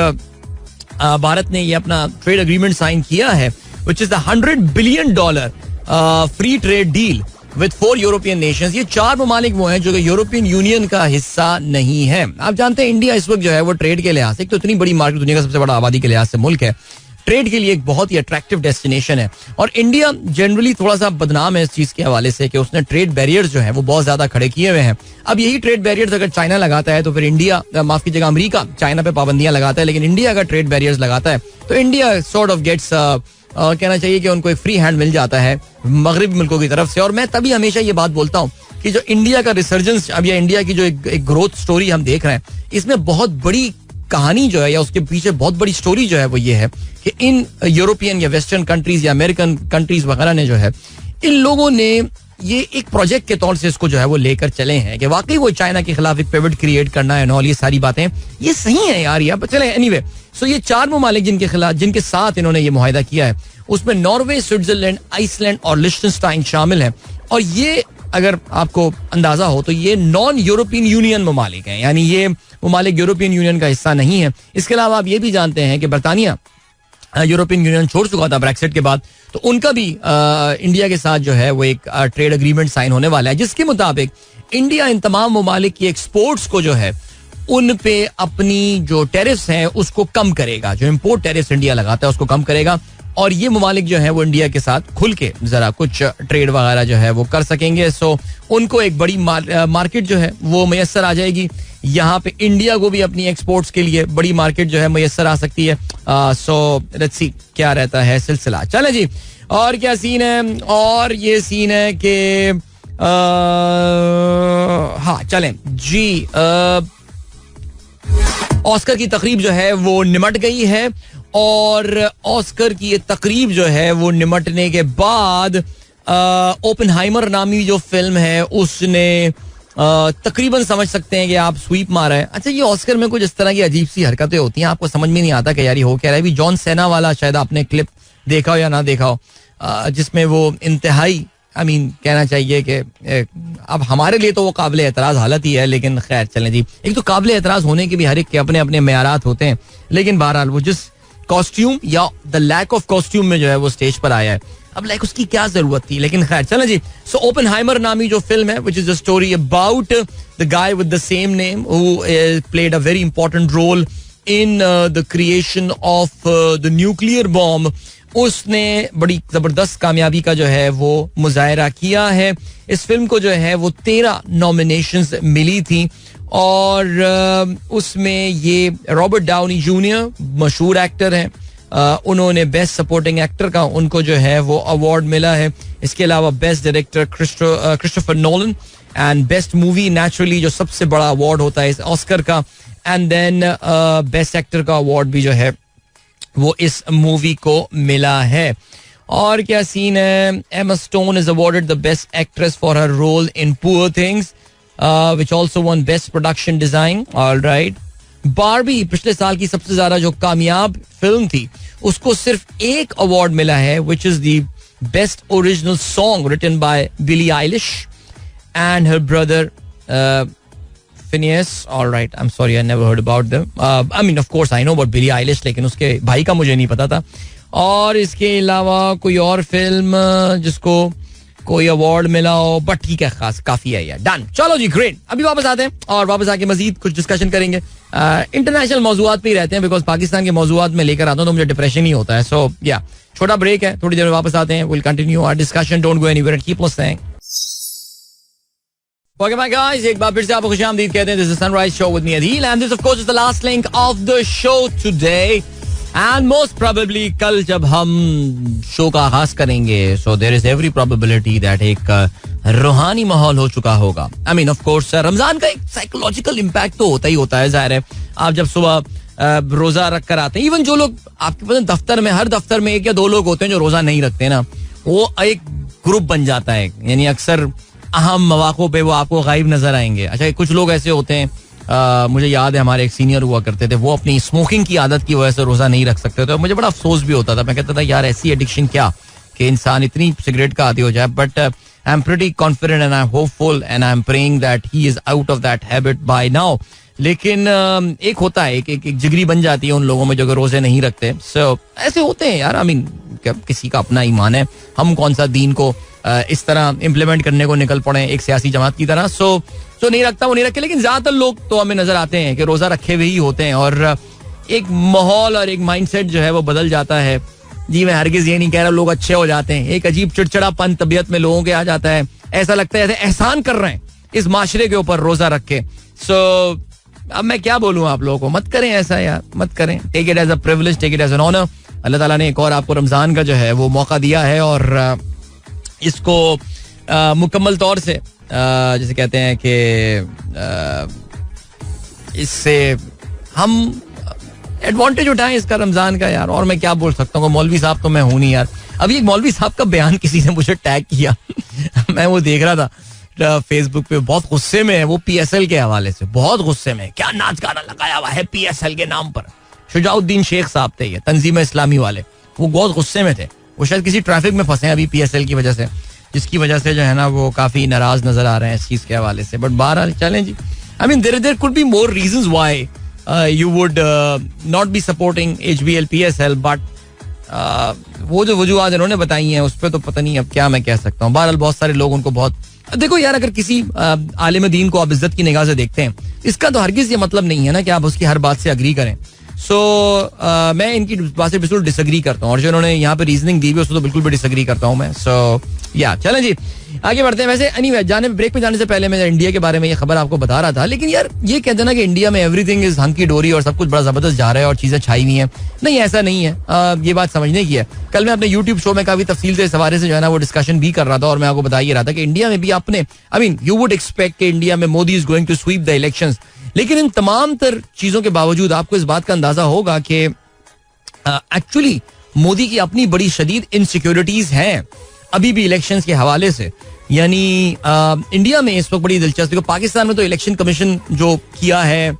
भारत ने ये अपना ट्रेड एग्रीमेंट साइन किया है, which is the $100 billion free trade deal with 4 European Nations. ये 4 ममालिक वो हैं जो कि यूरोपियन यूनियन का हिस्सा नहीं है. आप जानते हैं इंडिया इस वक्त जो है वो ट्रेड के लिहाज से, एक तो इतनी बड़ी मार्केट, दुनिया का सबसे बड़ा आबादी के लिहाज से मुल्क है, ट्रेड के लिए एक बहुत ही अट्रैक्टिव डेस्टिनेशन है. और इंडिया जनरली थोड़ा सा बदनाम है इस चीज के हवाले से कि उसने ट्रेड बैरियर्स जो है वो बहुत ज्यादा खड़े किए हुए हैं. अब यही ट्रेड बैरियर्स अगर चाइना लगाता है तो फिर इंडिया, माफ कीजिएगा अमेरिका चाइना पे पाबंदियां लगाता है, लेकिन इंडिया अगर ट्रेड बैरियर्स लगाता है तो इंडिया सॉर्ट ऑफ गेट्स, कहना चाहिए कि उनको एक फ्री हैंड मिल जाता है मगरबी मुल्कों की तरफ से. और मैं तभी हमेशा ये बात बोलता हूँ कि जो इंडिया का रिसर्जेंस अब, या इंडिया की जो एक ग्रोथ स्टोरी हम देख रहे हैं, इसमें बहुत बड़ी कहानी जो है या उसके पीछे बहुत बड़ी स्टोरी जो है वो ये है कि इन यूरोपियन या वेस्टर्न कंट्रीज या अमेरिकन कंट्रीज वगैरह ने जो है, इन लोगों ने ये एक प्रोजेक्ट के तौर से इसको जो है वो लेकर चले हैं कि वाकई वो चाइना के खिलाफ एक पिवट क्रिएट करना है. और ये सारी बातें ये सही है यार, ये चले एनीवे. सो ये 4 ममालिक जिनके साथ इन्होंने ये मुआहदा किया है, उसमें नॉर्वे, स्विट्जरलैंड, आइसलैंड और लिechtenstein शामिल हैं. और ये अगर आपको अंदाजा हो तो ये नॉन यूरोपियन यूनियन ममालिक हैं, यानी ये ममालिक यूरोपियन यूनियन का हिस्सा नहीं है. इसके अलावा आप ये भी जानते हैं कि बरतानिया यूरोपियन यूनियन छोड़ चुका था ब्रेक्सिट के बाद, तो उनका भी इंडिया के साथ जो है वो एक ट्रेड एग्रीमेंट साइन होने वाला है, जिसके मुताबिक इंडिया इन तमाम ममालिक की एक्सपोर्ट्स को जो है उन पे अपनी जो टैरिफ्स हैं उसको कम करेगा. जो इम्पोर्ट टैरिफ्स इंडिया लगाता है उसको कम करेगा, और ये ममालिक जो है वो इंडिया के साथ खुल के जरा कुछ ट्रेड वगैरह जो है वो कर सकेंगे. सो उनको एक बड़ी मार्केट जो है वो मैसर आ जाएगी. यहाँ पे इंडिया को भी अपनी एक्सपोर्ट्स के लिए बड़ी मार्केट जो है मैसर आ सकती है. सो लेट्स सी क्या रहता है सिलसिला. चले जी, और क्या सीन है? और ये सीन है कि हाँ चलें जी, ऑस्कर की तकरीब जो है वो निमट गई है, और ऑस्कर की ये तकरीब जो है वो निमटने के बाद ओपेनहाइमर नामी जो फिल्म है उसने तकरीबन समझ सकते हैं कि आप स्वीप मारा है. अच्छा, ये ऑस्कर में कुछ इस तरह की अजीब सी हरकतें होती हैं, आपको समझ में नहीं आता कि यार ये हो क्या रहा है. अभी जॉन सेना वाला शायद आपने क्लिप देखा हो या ना देखा हो, जिसमें वो इंतहाई कहना चाहिए कि अब हमारे लिए तो वो काबिल एतराज हालत ही है, लेकिन खैर चलें जी. एक तो काबिल एतराज होने के भी हर एक के अपने अपने मेयारात होते हैं, लेकिन बहरहाल वो जिस कॉस्ट्यूम या द लैक ऑफ कॉस्ट्यूम में जो है वो स्टेज पर आया है, अब लाइक उसकी क्या जरूरत थी, लेकिन खैर चलें जी. सो ओपेनहाइमर नामी जो फिल्म है, which is a story about the guy with the same name who played a very important role in the creation of the nuclear bomb, उसने बड़ी जबरदस्त कामयाबी का जो है वो मुजाहरा किया है. इस फिल्म को जो है वो 13 नॉमिनेशंस मिली थी, और उसमें ये रॉबर्ट डाउनी जूनियर मशहूर एक्टर हैं, उन्होंने बेस्ट सपोर्टिंग एक्टर का उनको जो है वो अवार्ड मिला है. इसके अलावा best director Christopher Nolan, and best movie naturally जो सबसे बड़ा अवार्ड होता है इस ऑस्कर का, एंड देन बेस्ट एक्टर का अवार्ड भी जो है वो इस मूवी को मिला है. और क्या सीन है? Emma Stone is awarded the best actress for her role in Poor Things. which also won Best Production Design. All right. Barbie पिछले साल की सबसे ज्यादा जो कामयाब फिल्म थी, उसको सिर्फ एक अवार्ड मिला है, which is the Best Original Song written by Billie Eilish and her brother Phineas. All right, I'm sorry, I never heard about them. I mean, of course, I know about Billie Eilish, लेकिन उसके भाई का मुझे नहीं पता था. और इसके अलावा कोई और फिल्म जिसको कोई अवार्ड मिला हो, बट ठीक है, खास काफी है यार. डन. चलो जी, ग्रेट. अभी वापस आते हैं और वापस आके मजीद कुछ डिस्कशन करेंगे. इंटरनेशनल मौजूआत पे ही रहते हैं, बिकॉज पाकिस्तान के मौजूआत में लेकर आता हूँ तो मुझे डिप्रेशन ही होता है. सो या छोटा ब्रेक है, थोड़ी देर में वापस आते हैं. Will continue our discussion. Don't go anywhere and keep listening. Okay, my guys, एक बार फिर से आपको खुशामदीद कहते हैं. This is Sunrise Show with me, Adil, and this of course is the last link of the show today. And most probably कल जब हम शो का आगाज करेंगे, so there is every probability that एक रूहानी माहौल हो चुका होगा. I mean, of course, Ramzan का एक साइकोलॉजिकल इम्पैक्ट तो होता ही होता है, जाहिर है. आप जब सुबह रोजा रख कर आते हैं, इवन जो लोग आपके पता दफ्तर में, हर दफ्तर में एक या दो लोग होते हैं जो रोजा नहीं रखते ना, वो एक ग्रुप बन जाता है. यानी अक्सर अहम मौक़ों पे वो आपको गायब नजर आएंगे. अच्छा, कुछ लोग ऐसे होते हैं, मुझे याद है हमारे एक सीनियर हुआ करते थे, वो अपनी स्मोकिंग की आदत की वजह से रोजा नहीं रख सकते थे. मुझे बड़ा अफसोस भी होता था. मैं कहता था यार, ऐसी एडिक्शन क्या कि इंसान इतनी सिगरेट का आदी हो जाए. But I am pretty confident and I am hopeful and I am praying that he is out of that habit by now. लेकिन एक होता है, एक जिगरी बन जाती है उन लोगों में जो रोजे नहीं रखते. सो ऐसे होते हैं यार. आई मीन, किसी का अपना ईमान है, हम कौन सा दीन को इस तरह इम्प्लीमेंट करने को निकल पड़े एक सियासी जमात की तरह. सो नहीं रखता, वो नहीं रखे. लेकिन ज्यादातर लोग तो हमें नजर आते हैं कि रोजा रखे हुए ही होते हैं, और एक माहौल और एक माइंडसेट जो है वो बदल जाता है. जी मैं हरगिज ये नहीं कह रहा लोग अच्छे हो जाते हैं. एक अजीब चिड़चिड़ापन तबीयत में लोगों के आ जाता है. ऐसा लगता है जैसे एहसान कर रहे हैं इस माशरे के ऊपर रोजा रख के. सो अब मैं क्या बोलूं आप लोगों को, मत करें ऐसा यार, मत करें. Take it as a privilege, take it as an honour. Allah ताला ने एक और आपको रमजान का जो है वो मौका दिया है, और इसको मुकम्मल तौर से जैसे कहते हैं कि इससे हम एडवांटेज उठाएं इसका, रमजान का यार. और मैं क्या बोल सकता हूँ, मौलवी साहब तो मैं हूं नहीं यार. अभी एक मौलवी साहब का बयान किसी ने मुझे टैग किया मैं वो देख रहा था फेसबुक पे. बहुत गुस्से में है वो PSL के हवाले से, बहुत गुस्से में. क्या नाच गाना लगाया हुआ है PSL के नाम पर. शुजाउद्दीन शेख साहब थे ये, तंजीम इस्लामी वाले. वो बहुत गुस्से में थे. वो शायद किसी ट्रैफिक में फंसे हैं अभी PSL की वजह से, जिसकी वजह से जो है ना वो काफी नाराज नजर आ रहे हैं इस चीज के हवाले से. बट बहरहाल चलें जी. I mean there could be more reasons why you would not be supporting HBL PSL, but वो जो वजूहात इन्होंने बताई हैं उस पर तो पता नहीं अब क्या मैं कह सकता हूँ. बहरहाल बहुत सारे लोग उनको बहुत, देखो यार, अगर किसी आलिम दीन को आप इज्जत की निगाह से देखते हैं, इसका तो हरगिज ये मतलब नहीं है ना कि आप उसकी हर बात से अग्री करें. सो मैं इनकी बात से बिल्कुल डिसएग्री करता हूँ, और जो इन्होंने यहाँ पे रीजनिंग दी हुई उसको तो बिल्कुल भी डिसएग्री करता हूँ मैं. सो या चलें जी, आगे बढ़ते हैं. वैसे एनीवे, ब्रेक में जाने से पहले मैं इंडिया के बारे में ये खबर आपको बता रहा था. लेकिन यार ये कहते हैं ना कि इंडिया में एवरीथिंग इज हंकी डोरी और सब कुछ बड़ा जबरदस्त जा रहा है और चीजें छाई हुई हैं. नहीं, ऐसा नहीं है. ये बात समझने की है. कल मैं अपने यूट्यूब शो में काफी तफसील से इस हवाले से जो है ना वो डिस्कशन भी कर रहा था, और मैं आपको बता ही रहा था कि इंडिया में भी आपने, I mean you would expect कि इंडिया में Modi is going to sweep the elections. लेकिन इन तमाम तर चीजों के बावजूद आपको इस बात का अंदाजा होगा कि एक्चुअली मोदी की अपनी बड़ी शदीद इनसिक्योरिटीज हैं अभी भी इलेक्शंस के हवाले से. यानी इंडिया में इस वक्त बड़ी दिलचस्पी, पाकिस्तान में तो इलेक्शन कमीशन जो किया है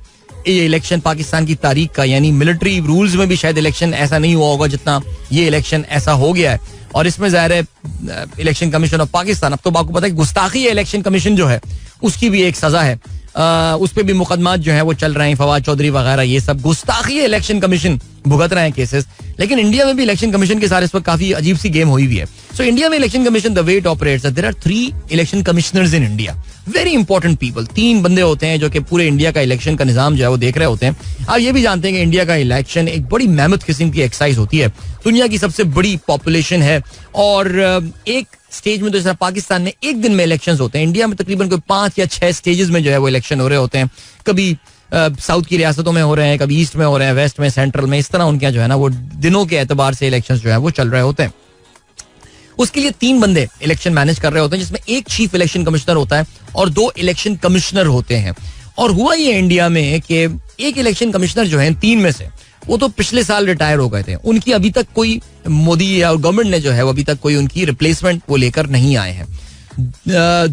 ये इलेक्शन पाकिस्तान की तारीख का, यानी मिलिट्री रूल्स में भी शायद इलेक्शन ऐसा नहीं हुआ होगा जितना ये इलेक्शन ऐसा हो गया है. और इसमें जाहिर है इलेक्शन कमीशन ऑफ पाकिस्तान, अब तो आपको पता है गुस्ताखी इलेक्शन कमीशन जो है उसकी भी एक सजा है. उस पर भी मुकदमात जो है वो चल रहे हैं. फवाद चौधरी वगैरह ये सब गुस्ताखी इलेक्शन कमीशन भुगत रहे हैं केसेस. लेकिन इंडिया में भी इलेक्शन कमीशन के साथ इस पर काफी अजीब सी गेम हुई हुई है. सो इंडिया में election commission the way it operates, there are 3 election commissioners in India. Very important people. 3 बंदे होते हैं जो कि पूरे इंडिया का इलेक्शन का निजाम जो है वो देख रहे होते हैं. आप ये भी जानते हैं कि इंडिया का इलेक्शन एक बड़ी मेहनत किस्म की एक्सरसाइज होती है. दुनिया की सबसे बड़ी पॉपुलेशन है, और एक स्टेज में तो जैसा पाकिस्तान में एक दिन में इलेक्शंस होते हैं, इंडिया में तकरीबन कोई 5 या 6 स्टेजेस में जो है वो इलेक्शन हो रहे होते हैं. कभी साउथ की रियासतों में हो रहे हैं, कभी ईस्ट में हो रहे हैं, वेस्ट में, सेंट्रल में. इस तरह उनके जो है ना वो दिनों के एतबार से इलेक्शंस जो है वो चल रहे होते हैं. उसके लिए 3 बंदे इलेक्शन मैनेज कर रहे होते हैं, जिसमें एक चीफ इलेक्शन कमिश्नर होता है और 2 इलेक्शन कमिश्नर होते हैं. और हुआ ये इंडिया में कि एक इलेक्शन कमिश्नर जो है 3 में से वो तो पिछले साल रिटायर हो गए थे. उनकी अभी तक कोई मोदी या गवर्नमेंट ने जो है वो अभी तक कोई उनकी रिप्लेसमेंट वो लेकर नहीं आए हैं.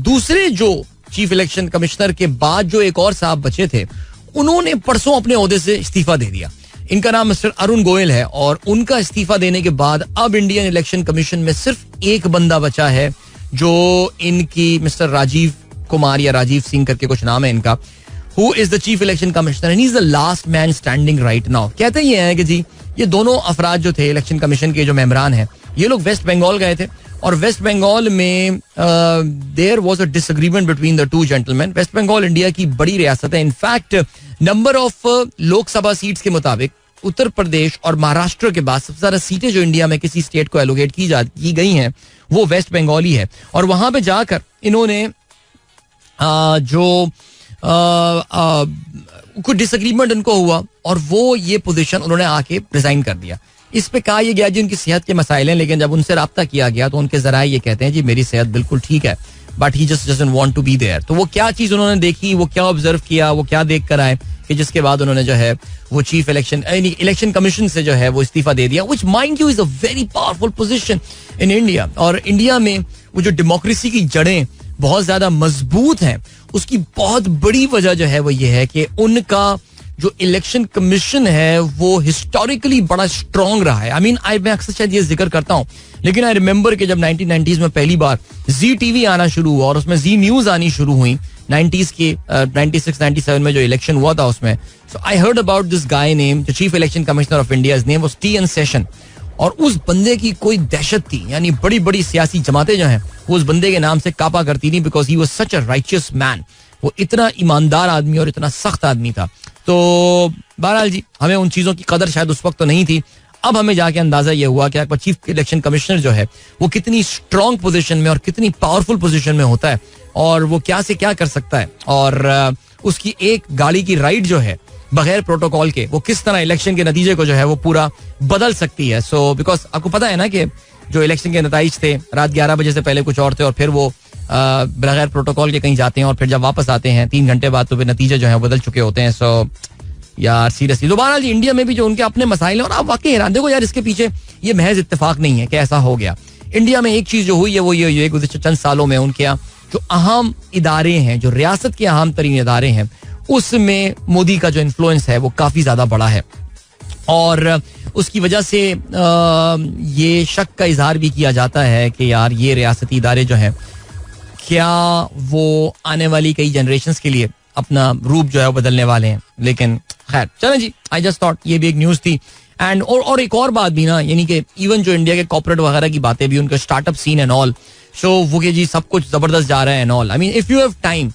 दूसरे जो चीफ इलेक्शन कमिश्नर के बाद जो एक और साहब बचे थे, उन्होंने परसों अपने ओहदे से इस्तीफा दे दिया. इनका नाम मिस्टर अरुण गोयल है और उनका इस्तीफा देने के बाद अब इंडियन इलेक्शन कमीशन में सिर्फ एक बंदा बचा है, जो इनकी मिस्टर राजीव कुमार या राजीव सिंह करके कुछ नाम है इनका, who is the chief election commissioner and he is the last man standing right now. कहते ये हैं कि जी ये दोनों अफराद जो थे इलेक्शन कमीशन के जो मेंबरान हैं, ये लोग वेस्ट बंगाल गए थे और वेस्ट बंगाल में there was a disagreement between the two gentleman. West Bengal India की बड़ी रियासत है. In fact number of Lok Sabha seats के मुताबिक उत्तर प्रदेश और महाराष्ट्र के बाद सबसे ज्यादा सीटें जो इंडिया में किसी स्टेट को एलोकेट की गई हैं वो वेस्ट बंगाल ही है. और वहां पे जाकर इन्होंने जो कुछ डिसएग्रीमेंट उनको हुआ और वो ये पोजीशन उन्होंने आके रिजाइन कर दिया. इस पे कहा यह गया जी उनकी सेहत के मसाइल हैं, लेकिन जब उनसे राब्ता किया गया तो उनके जराए ये कहते हैं जी मेरी सेहत बिल्कुल ठीक है, but he just doesn't want to be there. तो वो क्या चीज उन्होंने देखी, वो क्या ऑब्जर्व किया, वो क्या देख कर आए कि जिसके बाद उन्होंने जो है वो चीफ इलेक्शन कमीशन से जो है वो इस्तीफा दे दिया, which mind you is a very powerful position in India. और इंडिया में वो जो डेमोक्रेसी की जड़ें बहुत ज्यादा मजबूत हैं, उसकी बहुत बड़ी वजह जो है वो ये है कि उनका जो इलेक्शन कमीशन है वो हिस्टोरिकली बड़ा स्ट्रांग रहा है. मैं अक्सर शायद ये जिक्र करता हूँ, लेकिन आई रिमेंबर कि जब 1990s में पहली बार जी टीवी आना शुरू हुआ और उसमें जी न्यूज आनी शुरू हुई 90s की 96-97 में जो इलेक्शन हुआ था उसमें, so I heard about this guy name the chief election commissioner of India, his name was T N. Seshan. और उस बंदे की कोई दहशत थी, यानी बड़ी बड़ी सियासी जमातें जो हैं वो उस बंदे के नाम से कापा करती थी, because he was such a righteous man. वो इतना ईमानदार आदमी और इतना सख्त आदमी था. तो बहरहाल जी हमें उन चीजों की कदर शायद उस वक्त तो नहीं थी. अब हमें जाके अंदाजा ये हुआ कि आपका चीफ इलेक्शन कमिश्नर जो है वो कितनी स्ट्रांग पोजीशन में और कितनी पावरफुल पोजीशन में होता है और वो क्या से क्या कर सकता है, और उसकी एक गाड़ी की राइड जो है बगैर प्रोटोकॉल के वो किस तरह इलेक्शन के नतीजे को जो है वो पूरा बदल सकती है. सो बिकॉज आपको पता है ना कि जो इलेक्शन के नतीजे थे रात 11 बजे से पहले कुछ और थे और फिर वो बगैर प्रोटोकॉल के कहीं जाते हैं और फिर जब वापस आते हैं 3 घंटे बाद तो फिर नतीजे जो है बदल चुके होते हैं. सो यार सीरियसली दोबारा जी इंडिया में भी जो उनके अपने मसाइल हैं, और आप वाकई हैरान, देखो यार इसके पीछे ये महज इत्तेफाक नहीं है कि ऐसा हो गया. इंडिया में एक चीज जो हुई है वो ये हुई गुज़िश्ता चंद सालों में उनके यहाँ जो अहम इदारे हैं, जो रियासत के अहम तरीन इदारे हैं, उसमें मोदी का जो इन्फ्लुएंस है वो काफी ज्यादा बड़ा है. और उसकी वजह से ये शक का इजहार भी किया जाता है कि यार ये रियासती इदारे जो हैं क्या वो आने वाली कई जनरेशंस के लिए अपना रूप जो है वो बदलने वाले हैं. लेकिन खैर चलें जी, आई जस्ट थॉट ये भी एक न्यूज थी. एंड और एक और बात भी ना, यानी कि इवन जो इंडिया के कॉर्पोरेट वगैरह की बातें भी, उनका स्टार्टअप सीन एंड ऑल, सो वो कि जी सब कुछ जबरदस्त जा रहा है and all. I mean if you have time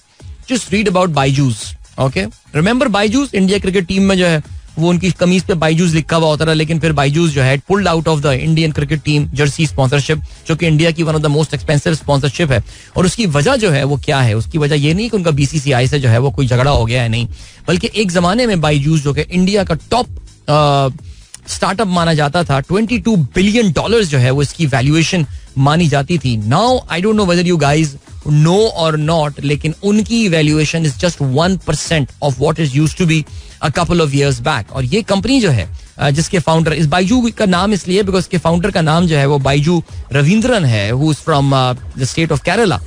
just read about Byju's. Okay, remember Byju's? India cricket team में जो है वो उनकी कमीज पे बायजूस लिखा हुआ होता था, लेकिन फिर बायजूस जो है pulled out of the Indian cricket team Jersey sponsorship, जो कि इंडिया की one of the most expensive sponsorship है. और उसकी वजह जो है वो क्या है? उसकी वजह ये नहीं कि उनका बीसीसीआई से जो है वो कोई झगड़ा हो गया है, नहीं, बल्कि एक जमाने में बायजूस जो कि इंडिया का टॉप स्टार्टअप माना जाता था, $22 बिलियन जो है वो इसकी वैल्यूएशन मानी जाती थी. Now I don't know whether you guys know और नॉट, लेकिन उनकी valuation is just 1% of what is used to be a couple of years back. और ये कंपनी जो है जिसके फाउंडर, इस बाइजू का नाम इसलिए बिकॉज के फाउंडर का नाम जो है वो बाइजू रविंद्रन है, who is from the state of Kerala.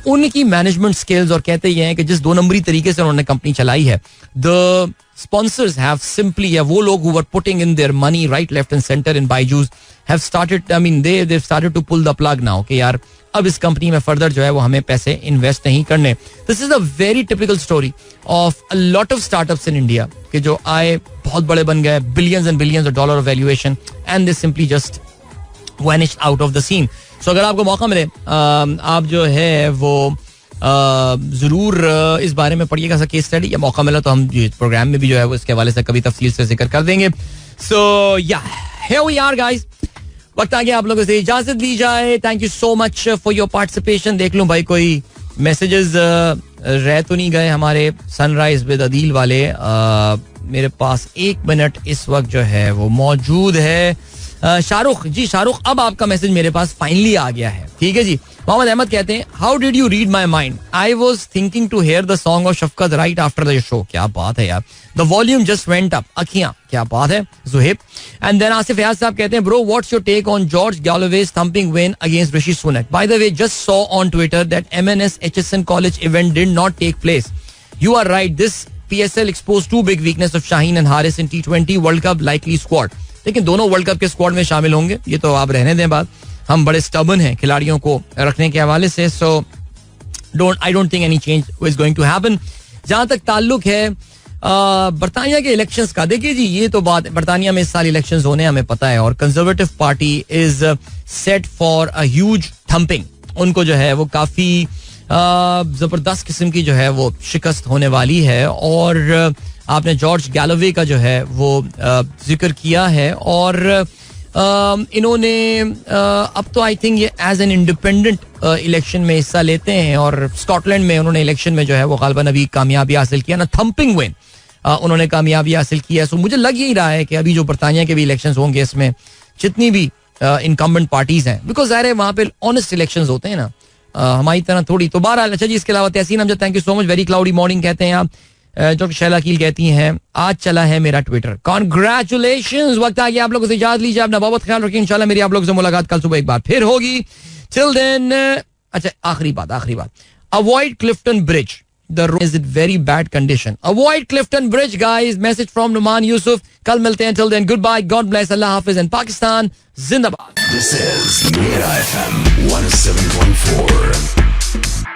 उनकी मैनेजमेंट स्किल्स, और कहते ये हैं कि जिस 2 नंबरी तरीके से उन्होंने कंपनी चलाई है, द sponsors have simply, या वो लोग who were putting in their money right, left and center in Byju's have started, I mean they've started to pull the plug now कि यार अब इस कंपनी में फर्दर जो है वो हमें पैसे इन्वेस्ट नहीं करने. This is a very typical story of a lot of startups in India कि जो आए, बहुत बड़े बन गए, billions and billions of dollar of valuation, and they simply just vanished out of the scene. So अगर आपको मौका मिले आप जो है वो जरूर इस बारे में पढ़िएगा सा केस स्टडी, या मौका मिला तो हम प्रोग्राम में भी जो है वो इसके हवाले से कभी तफसील से जिक्र कर देंगे. सो या हियर वी आर गाइस, वक्त आ गया आप लोगों से इजाजत ली जाए. Thank you so much for your participation. देख लूं भाई कोई मैसेजेस रह तो नहीं गए हमारे सनराइज विद अदील वाले. मेरे पास 1 मिनट इस वक्त जो है वो मौजूद है. शाहरुख जी, शाहरुख अब आपका मैसेज मेरे पास फाइनली आ गया है, ठीक है जी. मोहम्मद अहमद कहते हैं how did you read my mind, I was thinking to hear the song of Shafqat right after the show. क्या बात है यार, the volume just went up. अखियां, क्या बात है जुहेब. एंड देन आसिफ याद साहब कहते हैं bro what's your take on George Galloway's thumping win against Rishi Sunak. By the way just saw on Twitter that MNS HSN college event did not take place. You are right, this PSL exposed two big weakness of Shaheen and Haris in T20 World Cup likely squad. लेकिन दोनों world cup के squad में शामिल होंगे, ये तो आप रहने दें बात. हम बड़े स्टबर्न हैं खिलाड़ियों को रखने के हवाले से. So I don't think any change is going to happen. जहां तक ताल्लुक है बरतानिया के इलेक्शंस का, देखिए जी ये तो बात, बरतानिया में इस साल इलेक्शंस होने हमें पता है और conservative party is set for a huge thumping. उनको जो है वो काफी जबरदस्त किस्म की जो है वो शिकस्त होने वाली है. और आपने जॉर्ज गैलोवे का जो है वो जिक्र किया है और इन्होंने अब तो आई थिंक ये एज एन इंडिपेंडेंट इलेक्शन में हिस्सा लेते हैं और स्कॉटलैंड में उन्होंने इलेक्शन में जो है वो गालबन अभी कामयाबी हासिल किया ना, थम्पिंग विन उन्होंने कामयाबी हासिल किया. सो मुझे लग यही रहा है कि अभी जो बरतानिया के भी इलेक्शंस होंगे इसमें जितनी भी इनकम्बेंट पार्टीज हैं, बिकॉज ज़ाहिर है वहाँ पे ऑनेस्ट इलेक्शंस होते हैं ना, हमारी तरह थोड़ी. तो बहरहाल अच्छा जी, इसके अलावा Tehseen Amjad thank you so much, very cloudy morning कहते हैं आप. जो शैला कील कहती हैं आज चला है मेरा ट्विटर. कॉन्ग्रेचुलेशंस. वक्त आ गया आप लोगों से इजाजत लीजिए, अपना बहुत ख्याल रखिए. इंशाल्लाह मेरी आप लोगों से मुलाकात कल सुबह एक बार फिर होगी. टिल देन अच्छा आखिरी बात, avoid Clifton Bridge, the road is in very bad condition. Avoid Clifton Bridge guys. Message from Numan Yousuf. कल मिलते हैं. Till then good bye, God bless, Allah हाफिज एंड पाकिस्तान जिंदाबाद. This is Mira FM 107.4.